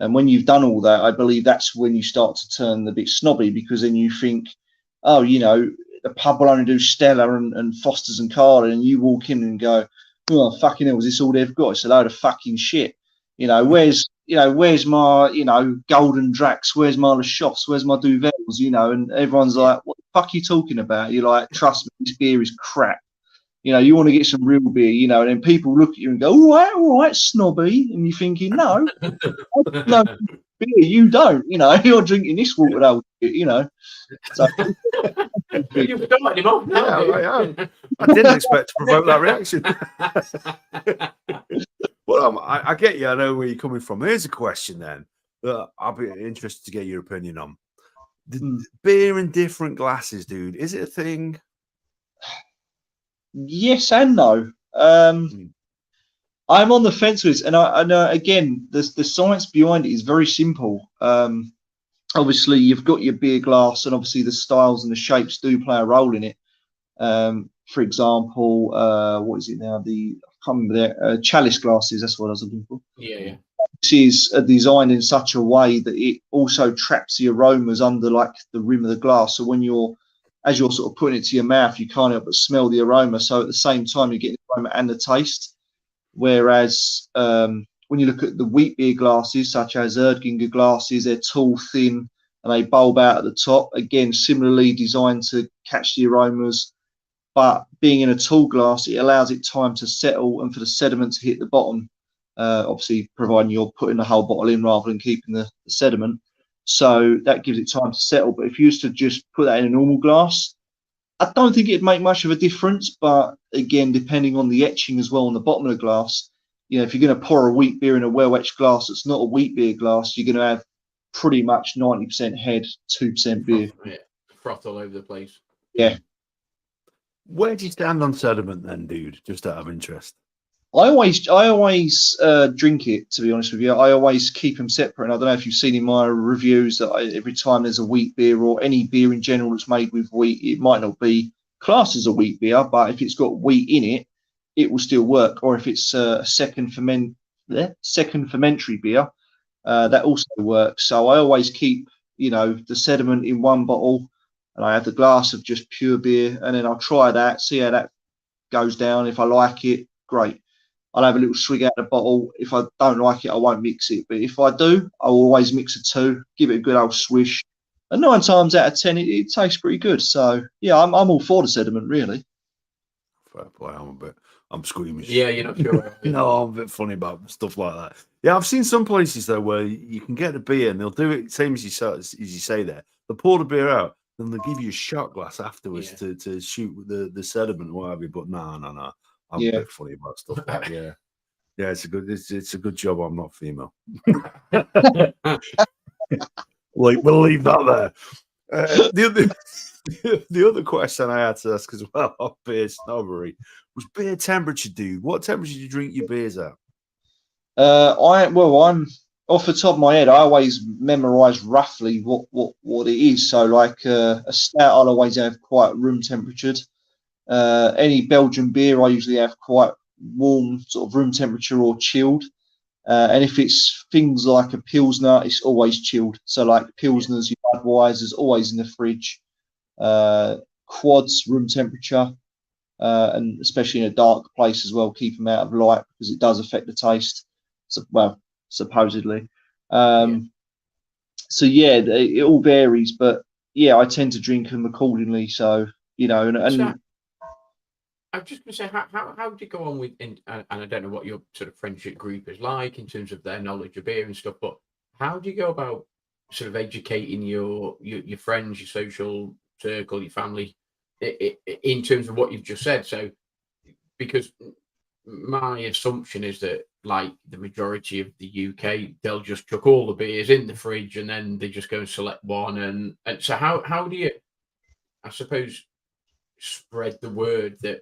And when you've done all that, I believe that's when you start to turn a bit snobby, because then you think, oh, the pub will only do Stella and Foster's and Carling, and you walk in and go, oh, fucking hell, is this all they've got? It's a load of fucking shit. Where's my, Golden Drax? Where's my Lachofs? Where's my Duvels? And everyone's like, what the fuck are you talking about? You're like, trust me, this beer is crap. You want to get some real beer, and then people look at you and go, all right, snobby. And you're thinking, no, no beer, you don't, you're drinking this watered old shit, So, you've started him off now. Yeah, I didn't expect to provoke that reaction. Well, I get you. I know where you're coming from. Here's a question then that I'll be interested to get your opinion on. Beer in different glasses, dude. Is it a thing? Yes and no. I'm on the fence with this, and I know again the science behind it is very simple. Obviously, you've got your beer glass, and obviously the styles and the shapes do play a role in it. For example, what is it now? I can't remember chalice glasses. That's what I was looking for. Yeah. This is designed in such a way that it also traps the aromas under like the rim of the glass. So as you're sort of putting it to your mouth, you can't help but smell the aroma. So at the same time, you get the aroma and the taste. Whereas when you look at the wheat beer glasses, such as Erdginger glasses, they're tall, thin, and they bulb out at the top. Again, similarly designed to catch the aromas. But being in a tall glass, it allows it time to settle and for the sediment to hit the bottom. Obviously, providing you're putting the whole bottle in rather than keeping the sediment. So that gives it time to settle. But if you used to just put that in a normal glass, I don't think it'd make much of a difference. But again, depending on the etching as well on the bottom of the glass, if you're going to pour a wheat beer in a well-etched glass that's not a wheat beer glass, you're going to have pretty much 90% head, 2% beer. Froth all over the place. Yeah. Where do you stand on sediment then, dude? Just out of interest. I always drink it, to be honest with you. I always keep them separate. And I don't know if you've seen in my reviews that every time there's a wheat beer or any beer in general that's made with wheat, it might not be classed as a wheat beer, but if it's got wheat in it, it will still work. Or if it's a second fermentary beer, that also works. So I always keep, the sediment in one bottle, and I have the glass of just pure beer, and then I'll try that, see how that goes down. If I like it, great. I'll have a little swig out of the bottle. If I don't like it, I won't mix it. But if I do, I'll always mix the two, give it a good old swish. And 9 times out of 10, it tastes pretty good. So, yeah, I'm all for the sediment, really. Fair play. I'm squeamish. Yeah, you're not sure. No, I'm a bit funny about stuff like that. Yeah, I've seen some places, though, where you can get a beer and they'll do it, same as you say there. They'll pour the beer out then they give you a shot glass afterwards to shoot the sediment, what have you. But no. I'm a bit funny about stuff like that. Yeah. It's a good job I'm not female. We'll leave that there. The other question I had to ask as well of beer snobbery was beer temperature, dude. What temperature do you drink your beers at? I'm off the top of my head. I always memorise roughly what it is. So, like a stout, I'll always have quite room temperatured. Any Belgian beer, I usually have quite warm, sort of room temperature or chilled. And if it's things like a Pilsner, it's always chilled. So, like Pilsners, your Budweiser's always in the fridge. Quads, room temperature. And especially in a dark place as well, keep them out of light because it does affect the taste. So, well, supposedly. So yeah, it all varies, but yeah, I tend to drink them accordingly. So and So, I was just going to say, how do you go on with, and I don't know what your sort of friendship group is like in terms of their knowledge of beer and stuff, but how do you go about sort of educating your friends, your social circle, your family, in terms of what you've just said? So, because my assumption is that, like the majority of the UK, they'll just chuck all the beers in the fridge and then they just go and select one. And so, how do you, I suppose, spread the word that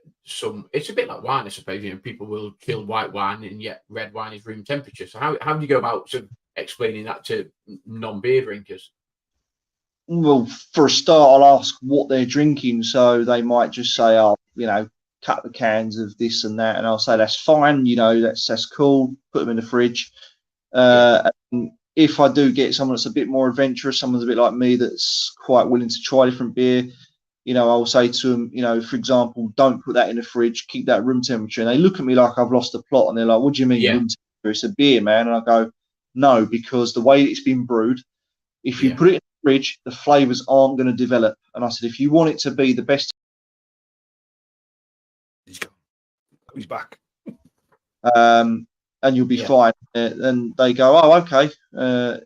it's a bit like wine, I suppose, people will kill white wine and yet red wine is room temperature. So how do you go about sort of explaining that to non-beer drinkers? Well, for a start, I'll ask what they're drinking. So they might just say, "Oh, cut the cans of this and that," and I'll say, "That's fine. That's cool. Put them in the fridge." And if I do get someone that's a bit more adventurous, someone's a bit like me that's quite willing to try different beer, I'll say to them, for example, don't put that in the fridge, keep that room temperature. And they look at me like I've lost the plot, and they're like, "What do you mean room temperature? It's a beer, man." And I go, "No, because the way it's been brewed, if you put it in the fridge, the flavors aren't going to develop." And I said, if you want it to be the best, he's back. And you'll be fine. And they go, "Oh, okay. I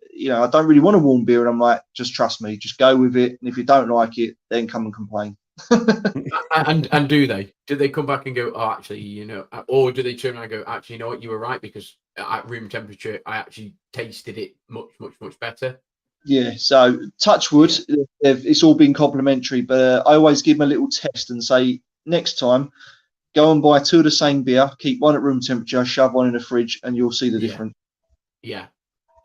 don't really want a warm beer." And I'm like, "Just trust me, just go with it. And if you don't like it, then come and complain." and do they come back and go, "Oh, actually, or do they turn around and go, "Actually, you know what, you were right, because at room temperature, I actually tasted it much, much, much better"? Yeah. So touch wood, it's all been complimentary, but I always give them a little test and say, next time, go and buy two of the same beer, keep one at room temperature, shove one in the fridge, and you'll see the difference. Yeah.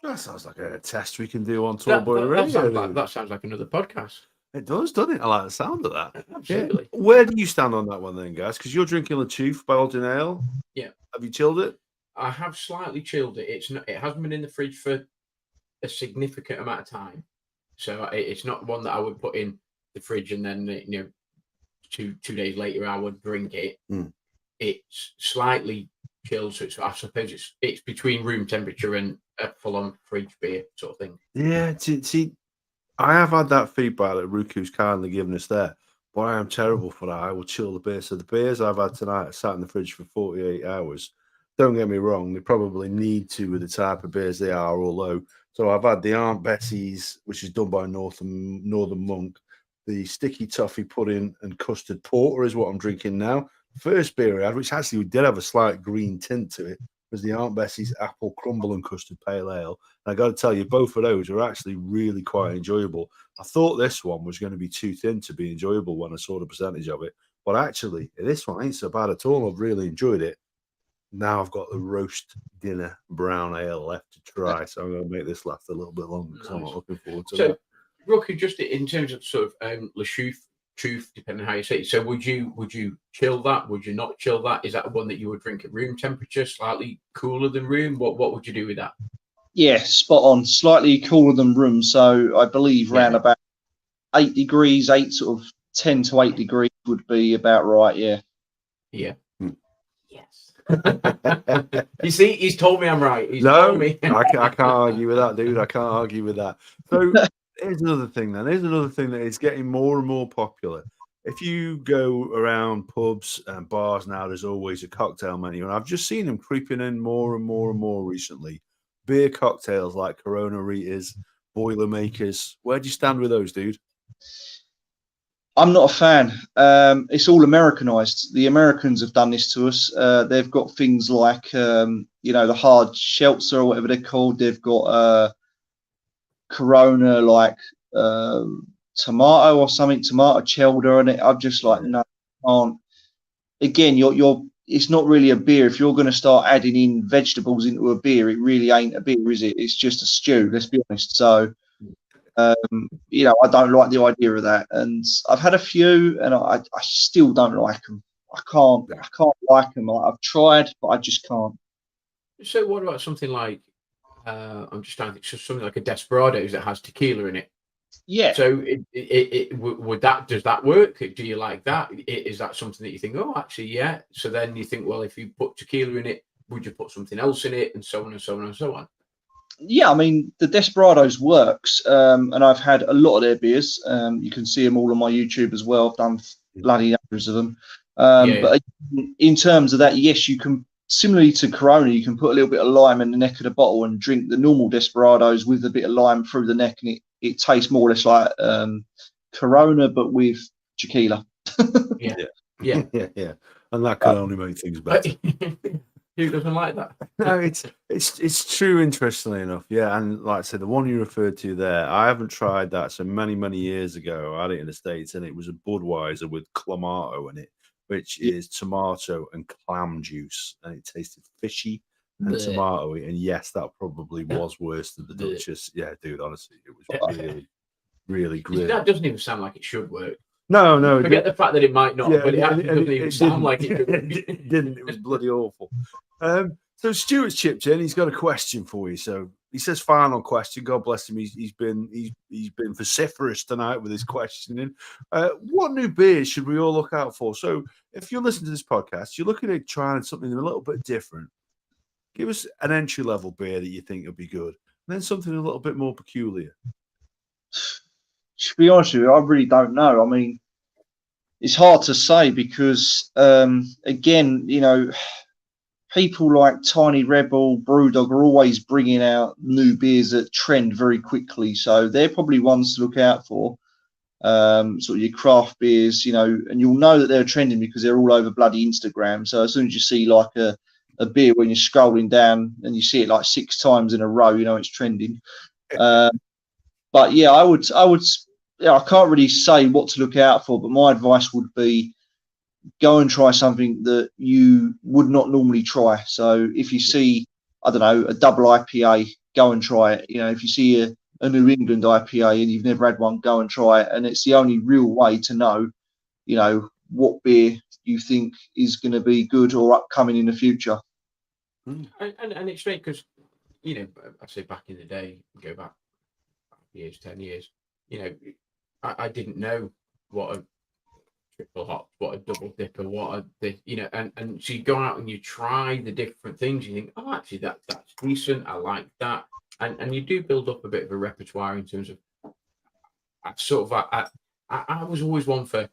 That sounds like a test we can do on Tour Boy Radio. That sounds like another podcast. It does, doesn't it? I like the sound of that. Absolutely. Yeah. Where do you stand on that one then, guys? Because you're drinking the Tooth Belgian Ale. Yeah. Have you chilled it? I have slightly chilled it. It hasn't been in the fridge for a significant amount of time, so it's not one that I would put in the fridge and then 2 days later I would drink it. It's slightly chilled, so I suppose it's between room temperature and a full-on fridge beer sort of thing. Yeah, see, I have had that feedback that Ruku's kindly given us there, but I am terrible for that. I will chill the beer. So the beers I've had tonight are sat in the fridge for 48 hours. Don't get me wrong, they probably need to with the type of beers they are, although. So I've had the Aunt Bessie's, which is done by Northern Monk. The sticky toffee pudding and custard porter is what I'm drinking now. First beer I had, which actually did have a slight green tint to it, was the Aunt Bessie's apple crumble and custard pale ale. And I got to tell you, both of those are actually really quite enjoyable. I thought this one was going to be too thin to be enjoyable when I saw the percentage of it, but actually this one ain't so bad at all. I've really enjoyed it. Now I've got the roast dinner brown ale left to try, so I'm going to make this last a little bit longer because I'm not looking forward to that. Ruku, just in terms of sort of Le Truth, depending on how you say it. So would you chill that? Would you not chill that? Is that one that you would drink at room temperature, slightly cooler than room? What would you do with that? Yeah, spot on. Slightly cooler than room. So I believe around about 8 degrees, 10 to 8 degrees would be about right. Yeah. Yeah. Yes. You see, he's told me I'm right. Told me. I can't argue with that, dude. I can't argue with that. So here's another thing then. Here's another thing that is getting more and more popular. If you go around pubs and bars now, there's always a cocktail menu. And I've just seen them creeping in more and more and more recently. Beer cocktails like Corona Ritas, Boilermakers. Where do you stand with those, dude? I'm not a fan. It's all Americanized. The Americans have done this to us. They've got things like, the hard sheltzer or whatever they're called. They've got Corona, like tomato or something, tomato cheddar, and I'm just like, no, I can't. Again, you're. It's not really a beer. If you're going to start adding in vegetables into a beer, it really ain't a beer, is it? It's just a stew. Let's be honest. So. I don't like the idea of that, and I've had a few, and I still don't like them. I can't like them. I've tried, but I just can't. So what about something like I'm just trying to think, so something like a Desperados that has tequila in it? Yeah. So does that work? Do you like that? Is that something that you think, oh, actually, yeah? So then you think, well, if you put tequila in it, would you put something else in it, and so on and so on and so on? Yeah, I mean, the Desperados works, and I've had a lot of their beers. You can see them all on my YouTube as well. I've done bloody hundreds of them. But in terms of that, yes, you can, similarly to Corona, you can put a little bit of lime in the neck of the bottle and drink the normal Desperados with a bit of lime through the neck, and it tastes more or less like Corona, but with tequila. Yeah. And that can only make things better. Who doesn't like that? No, it's true. Interestingly enough, yeah. And like I said, the one you referred to there, I haven't tried that. So many years ago, I had it in the States, and it was a Budweiser with clamato in it, which is tomato and clam juice, and it tasted fishy and tomatoey. And yes, that probably was worse than the Duchess. Yeah, dude, honestly, it was really grim. That doesn't even sound like it should work. No. Forget the fact that it might not, but it actually doesn't even sound like it. It didn't. It was bloody awful. So Stuart's chipped in. He's got a question for you. So he says, final question. God bless him. He's been vociferous tonight with his questioning. What new beers should we all look out for? So if you're listening to this podcast, you're looking at trying something a little bit different. Give us an entry level beer that you think would be good, and then something a little bit more peculiar. To be honest with you, I really don't know. I mean, it's hard to say because, again, people like Tiny Rebel, Brewdog are always bringing out new beers that trend very quickly. So they're probably ones to look out for. Sort of your craft beers, and you'll know that they're trending because they're all over bloody Instagram. So as soon as you see like a beer when you're scrolling down and you see it like 6 times in a row, it's trending. But yeah, I can't really say what to look out for, but my advice would be go and try something that you would not normally try. So if you see, I don't know, a double IPA, go and try it. If you see a New England IPA and you've never had one, go and try it. And it's the only real way to know, what beer you think is going to be good or upcoming in the future. And it's great because, I say back in the day, go back 10 years, I didn't know what a triple hop, what a double dipper, and so you go out and you try the different things. You think, oh, actually, that's decent. I like that, and you do build up a bit of a repertoire in terms of. I was always one for.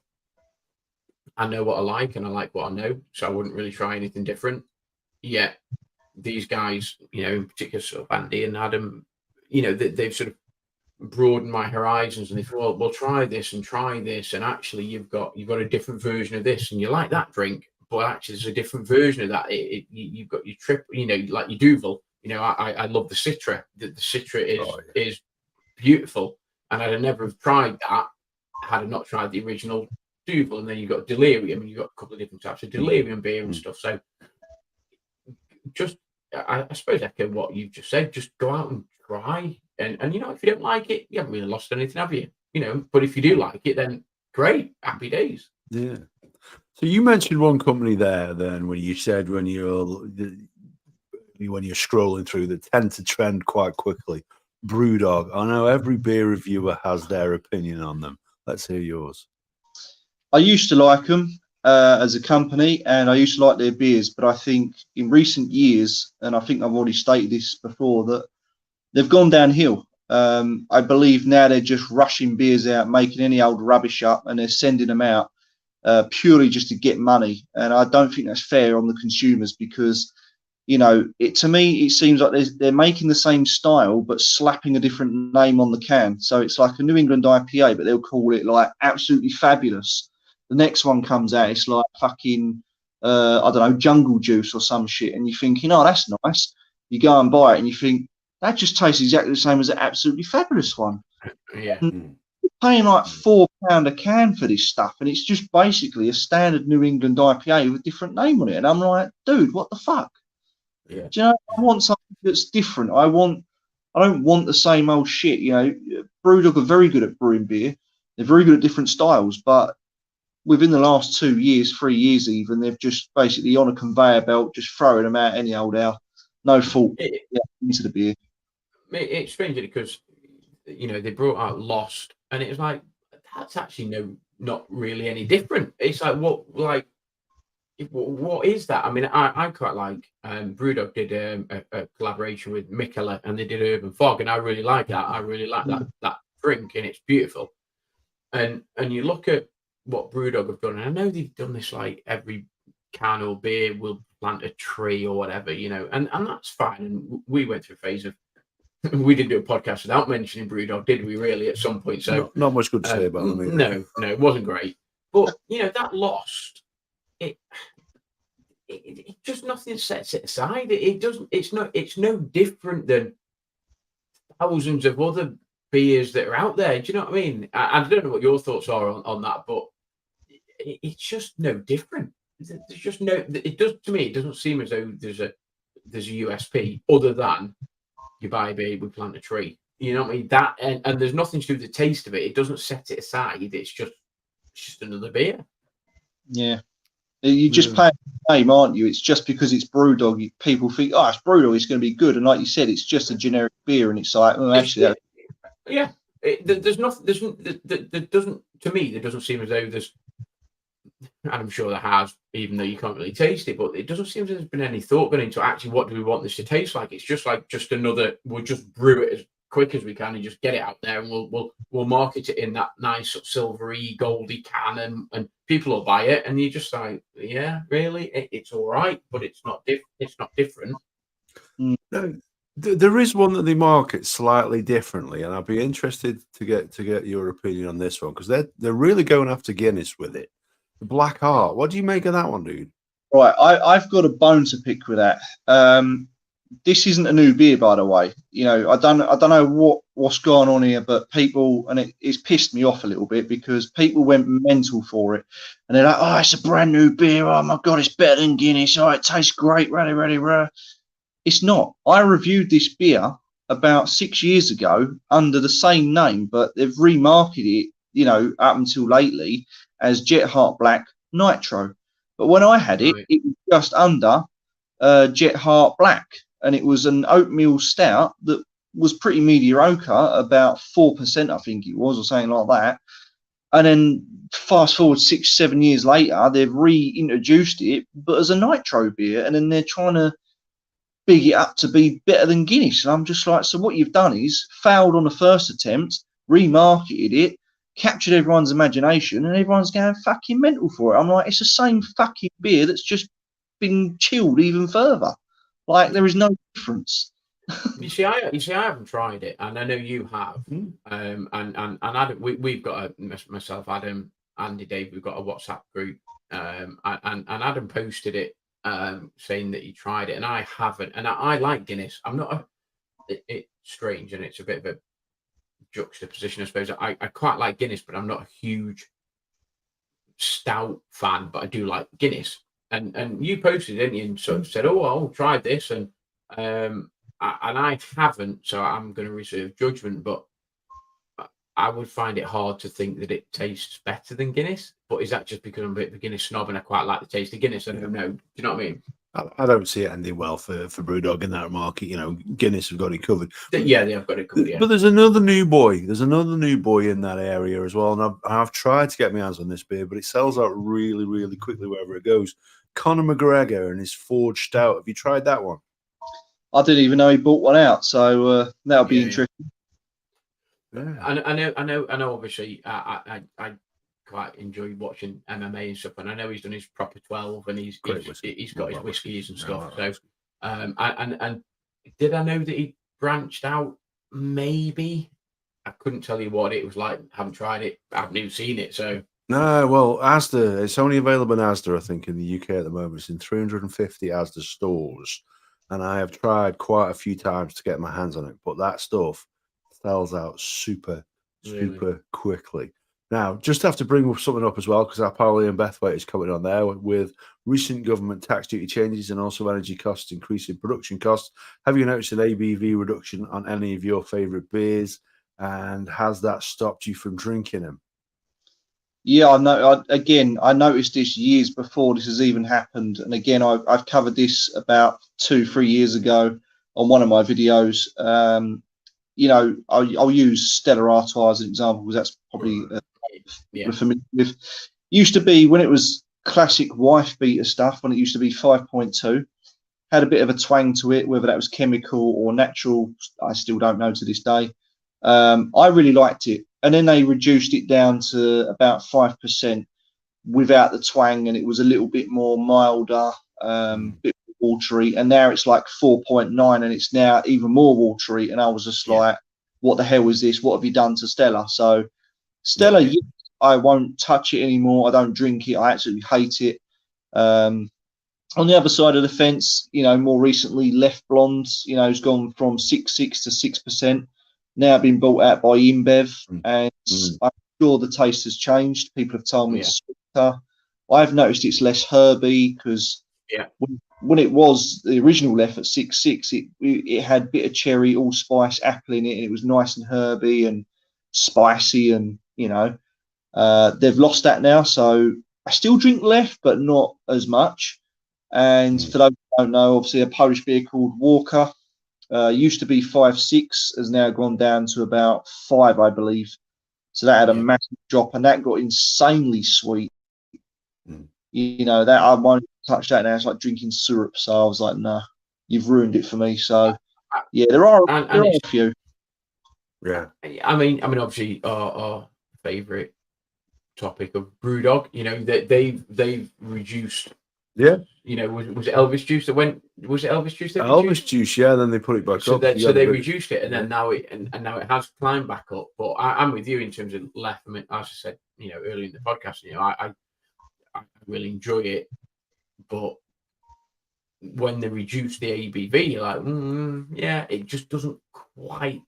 I know what I like and I like what I know, so I wouldn't really try anything different. Yet these guys, in particular, sort of Andy and Adam, they've sort of broaden my horizons, and they thought, well, we'll try this, and actually you've got a different version of this, and you like that drink, but actually there's a different version of that. You've got your trip, like your Duvel. I love the Citra. The Citra is beautiful, and I'd never have tried that had I not tried the original Duvel. And then you've got Delirium, and you've got a couple of different types of Delirium beer and stuff. So just I suppose echo what you've just said. Just go out and try. And if you don't like it, you haven't really lost anything, have you? But if you do like it, then great, happy days. Yeah. So you mentioned one company there. Then when you said when you're scrolling through, that tend to trend quite quickly. Brewdog. I know every beer reviewer has their opinion on them. Let's hear yours. I used to like them as a company, and I used to like their beers. But I think in recent years, and I think I've already stated this before, that they've gone downhill. I believe now they're just rushing beers out, making any old rubbish up, and they're sending them out purely just to get money. And I don't think that's fair on the consumers, because to me, it seems like they're making the same style but slapping a different name on the can. So it's like a New England IPA, but they'll call it like Absolutely Fabulous. The next one comes out, it's like fucking, I don't know, Jungle Juice or some shit. And you're thinking, oh, that's nice. You go and buy it and you think, that just tastes exactly the same as the Absolutely Fabulous one. Yeah. You're paying like £4 a can for this stuff, and it's just basically a standard New England IPA with a different name on it. And I'm like, dude, what the fuck? Yeah. Do you know, I want something that's different. I don't want the same old shit. Brewdog are very good at brewing beer. They're very good at different styles, but within the last 2 years, 3 years even, they've just basically on a conveyor belt, just throwing them out any old hour. No fault into the beer. It's strange because they brought out Lost, and it was like that's actually not really any different. It's like what is that? I mean, I quite like Brewdog did a collaboration with Mikkeller, and they did Urban Fog, and I really like that. I really like that drink, and it's beautiful. And you look at what Brewdog have done, and I know they've done this like every can or beer will plant a tree or whatever, and that's fine. And we went through a phase of we didn't do a podcast without mentioning Brewdog, did we? Really, at some point. So not much good to say about them. No, it wasn't great. But that Lost, it just nothing sets it aside. It doesn't. It's no different than thousands of other beers that are out there. Do you know what I mean? I don't know what your thoughts are on that, but it's just no different. There's just no. It does to me. It doesn't seem as though there's a USP other than you buy a beer, we plant a tree. You know what I mean? That and there's nothing to do with the taste of it. It doesn't set it aside. It's just another beer. Yeah. You just pay the name, aren't you? It's just because it's Brewdog. People think, oh, it's Brewdog, it's going to be good. And like you said, it's just a generic beer, and it's like, well, actually, yeah. There's nothing. There doesn't. To me, there doesn't seem as though there's. And I'm sure there has, even though you can't really taste it. But it doesn't seem as there's been any thought gone into actually what do we want this to taste like. It's just like another. We'll just brew it as quick as we can and just get it out there, and we'll market it in that nice silvery, goldy can, and people will buy it, and you're just like, yeah, really, it's all right, but it's not different. No, there is one that they market slightly differently, and I'd be interested to get your opinion on this one because they're really going after Guinness with it. The Black Heart. What do you make of that one, dude? Right, I've got a bone to pick with that. This isn't a new beer, by the way. I don't know what's going on here, but people, and it's pissed me off a little bit because people went mental for it, and they're like, "Oh, it's a brand new beer. Oh my god, it's better than Guinness. Oh, it tastes great. Rah. It's not. I reviewed this beer about 6 years ago under the same name, but they've remarketed it, up until lately as Jet Heart Black Nitro. But when I had it, it was just under Jet Heart Black, and it was an oatmeal stout that was pretty mediocre, about 4%, I think it was, or something like that. And then fast forward 6-7 years later, they've reintroduced it, but as a nitro beer, and then they're trying to big it up to be better than Guinness. And I'm just like, so what you've done is failed on the first attempt, remarketed it, captured everyone's imagination, and everyone's going fucking mental for it. I'm like, it's the same fucking beer that's just been chilled even further. Like, there is no difference. You see, I haven't tried it, and I know you have. And Adam, we've got myself, Adam, Andy, Dave. We've got a WhatsApp group, and Adam posted it, saying that he tried it, and I haven't. And I like Guinness. I'm not. It's strange, and it's a bit of a juxtaposition, I suppose. I quite like Guinness, but I'm not a huge stout fan, but I do like Guinness. And you posted, didn't you, and sort of said, "Oh, I'll try this," and I haven't, so I'm going to reserve judgment. But I would find it hard to think that it tastes better than Guinness. But is that just because I'm a bit of a Guinness snob and I quite like the taste of Guinness? I don't know. Do you know what I mean? I don't see it ending well for Brewdog in that market. Guinness have got it covered. Yeah, they have got it covered. Yeah. But there's another new boy. There's another new boy in that area as well. And I've tried to get my hands on this beer, but it sells out really, really quickly wherever it goes. Conor McGregor and his Forged Stout. Have you tried that one? I didn't even know he bought one out, so that'll be interesting. Yeah. I know. Obviously, I quite enjoy watching MMA and stuff, and I know he's done his proper 12, and he's got his whiskies and stuff. So And did I know that he branched out? Maybe. I couldn't tell you what it was like. Haven't tried it. I haven't even seen it. So No, well, Asda, it's only available in Asda, I think, in the UK at the moment. It's in 350 Asda stores. And I have tried quite a few times to get my hands on it, but that stuff sells out super quickly. Now, just have to bring something up as well, because our pal Ian Bethwaite is coming on there with recent government tax duty changes and also energy costs increasing production costs. Have you noticed an ABV reduction on any of your favourite beers? And has that stopped you from drinking them? Yeah, I know. I noticed this years before this has even happened, and again, I've covered this about 3 years ago on one of my videos. I'll use Stella Artois as an example because that's probably we're familiar with. Used to be when it was classic wife beater stuff, when it used to be 5.2, had a bit of a twang to it, whether that was chemical or natural, I still don't know to this day. I really liked it. And then they reduced it down to about 5% without the twang, and it was a little bit more milder, bit watery. And now it's like 4.9, and it's now even more watery. And I was just like, what the hell is this? What have you done to Stella? So Stella, I won't touch it anymore. I don't drink it. I absolutely hate it. On the other side of the fence, more recently, Leffe Blonde, has gone from 6.6 to 6%. Now been bought out by InBev, and I'm sure the taste has changed. People have told me it's sweeter. I've noticed it's less herby because when it was the original Leffe at 6.6, it had bitter cherry, allspice, apple in it, and it was nice and herby and spicy, and they've lost that now. So I still drink Leffe, but not as much. And for those who don't know, obviously a Polish beer called Walker. Used to be 5.6, has now gone down to about 5, I believe. So that had a massive drop, and that got insanely sweet. That I won't touch that now. It's like drinking syrup. So I was like, nah, you've ruined it for me. So there are a few. Yeah. I mean, obviously our favourite topic of BrewDog. They've reduced. Yeah. Was it Elvis Juice that went? Was it Elvis Juice? Elvis Juice, yeah. Then they put it back up. So they reduced it, and then now it has climbed back up. But I'm with you in terms of Leffe. I mean, as I said, earlier in the podcast, I really enjoy it, but when they reduce the ABV, you're like, it just doesn't quite.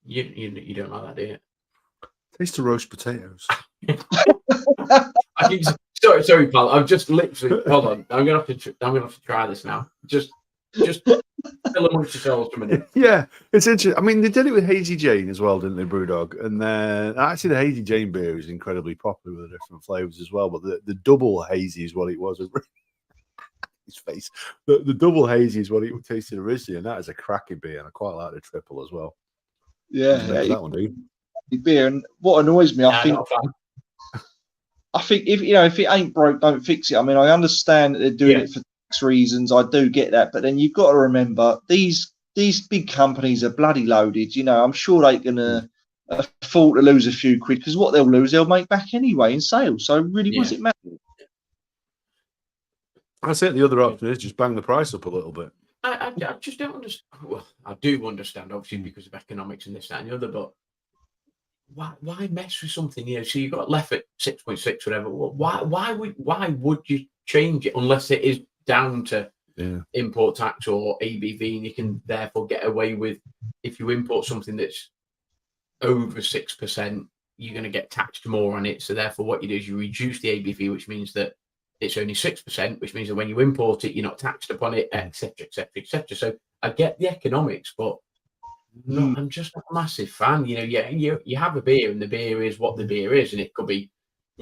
You don't like that, do you? Taste of roast potatoes. Sorry, pal. I've just literally. Hold on. I'm gonna have to try this now. Just tell amongst yourselves for a minute. Yeah, it's interesting. I mean, they did it with Hazy Jane as well, didn't they, BrewDog? And then actually, the Hazy Jane beer is incredibly popular with the different flavors as well. But the double hazy is what it was. His face. The double hazy is what it tasted originally, and that is a cracking beer, and I quite like the triple as well. Yeah, that one, dude. Beer, and what annoys me, I think if it ain't broke, don't fix it. I mean, I understand that they're doing it for tax reasons. I do get that, but then you've got to remember these big companies are bloody loaded. I'm sure they're gonna afford to lose a few quid because what they'll lose, they'll make back anyway in sales. So really, what does it matter? I think the other option is just bang the price up a little bit. I just don't understand. Well, I do understand, obviously, because of economics and this, that, and the other, but. Why mess with something? So you've got Leffe at 6.6, whatever. Why would you change it unless it is down to import tax or ABV, and you can therefore get away with if you import something that's over 6%, you're going to get taxed more on it. So therefore, what you do is you reduce the ABV, which means that it's only 6%, which means that when you import it, you're not taxed upon it, etc., etc., etc. So I get the economics, but. No, I'm just not a massive fan. You have a beer, and the beer is what the beer is, and it could be,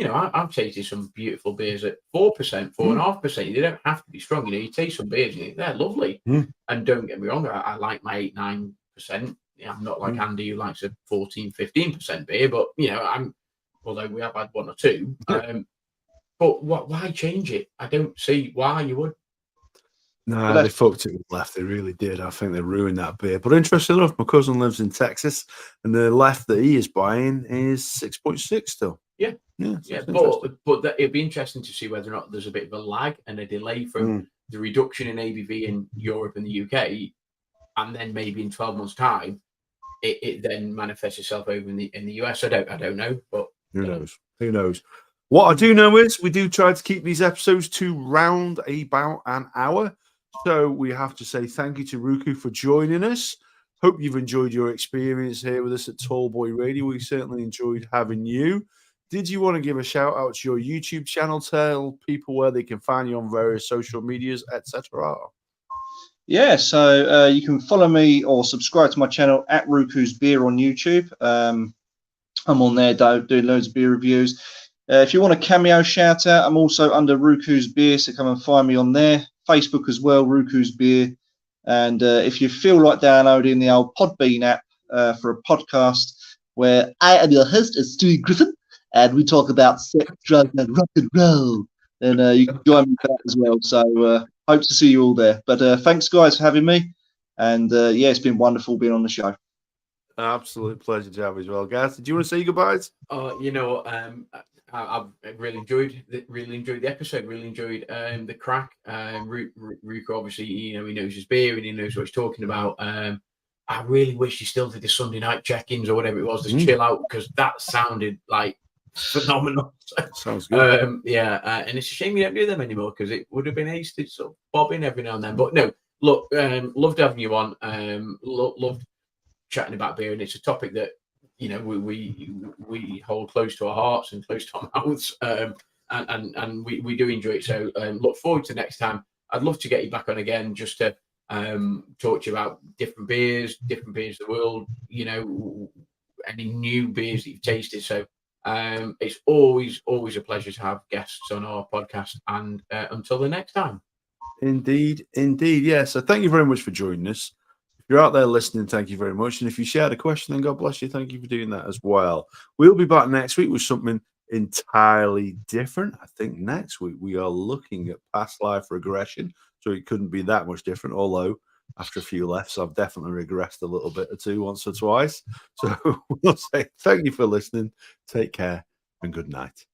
I've tasted some beautiful beers at 4%, 4.5%. They don't have to be strong. You taste some beers, and you think they're lovely. And don't get me wrong, I like my 8-9%. I'm not like Andy who likes a 14-15% beer, but although we have had one or two. But why change it? I don't see why you would. No, they fucked it with Leffe. They really did. I think they ruined that beer. But interesting enough, my cousin lives in Texas, and the Leffe that he is buying is 6.6 still. But it'd be interesting to see whether or not there's a bit of a lag and a delay from the reduction in ABV in Europe and the UK, and then maybe in 12 months' time, it then manifests itself over in the US. I don't know, but who knows? Who knows? What I do know is we do try to keep these episodes to round about an hour. So we have to say thank you to Ruku for joining us. Hope you've enjoyed your experience here with us at Tallboy Radio. We certainly enjoyed having you. Did you want to give a shout out to your YouTube channel? Tell people where they can find you on various social medias, etc. Yeah, so you can follow me or subscribe to my channel at Ruku's Beer on YouTube. I'm on there doing loads of beer reviews. If you want a cameo shout out, I'm also under Ruku's Beer, so come and find me on there. Facebook as well, Ruku's Beer. And if you feel like downloading the old Podbean app for a podcast where I am your host, Stewie Griffin, and we talk about sex, drugs, and rock and roll. then you can join me for that as well. So hope to see you all there. But thanks, guys, for having me. And yeah, it's been wonderful being on the show. Absolute pleasure to have you as well, guys. Did you want to say your goodbyes? You know, I've really enjoyed the episode. Really enjoyed the crack. Ruku, obviously, you know, he knows his beer and he knows what he's talking about. I really wish he still did the Sunday night check-ins or whatever it was to chill out, because that sounded like phenomenal. Sounds good. Yeah, and it's a shame you don't do them anymore, because it would have been ace to sort of bob in every now and then. But no, look, loved having you on. Loved chatting about beer, and it's a topic that, you know, we hold close to our hearts and close to our mouths, and we do enjoy it. So look forward to next time. I'd love to get you back on again, just to talk to you about different beers of the world, you know, any new beers that you've tasted. So it's always a pleasure to have guests on our podcast, and until the next time. Indeed. Yeah. So thank you very much for joining us. If you're out there listening, thank you very much. And if you shared a question, then God bless you. Thank you for doing that as well. We'll be back next week with something entirely different. I think next week we are looking at past life regression. So it couldn't be that much different, although after a few lefts, I've definitely regressed a little bit or two, once or twice. So we'll say thank you for listening. Take care and good night.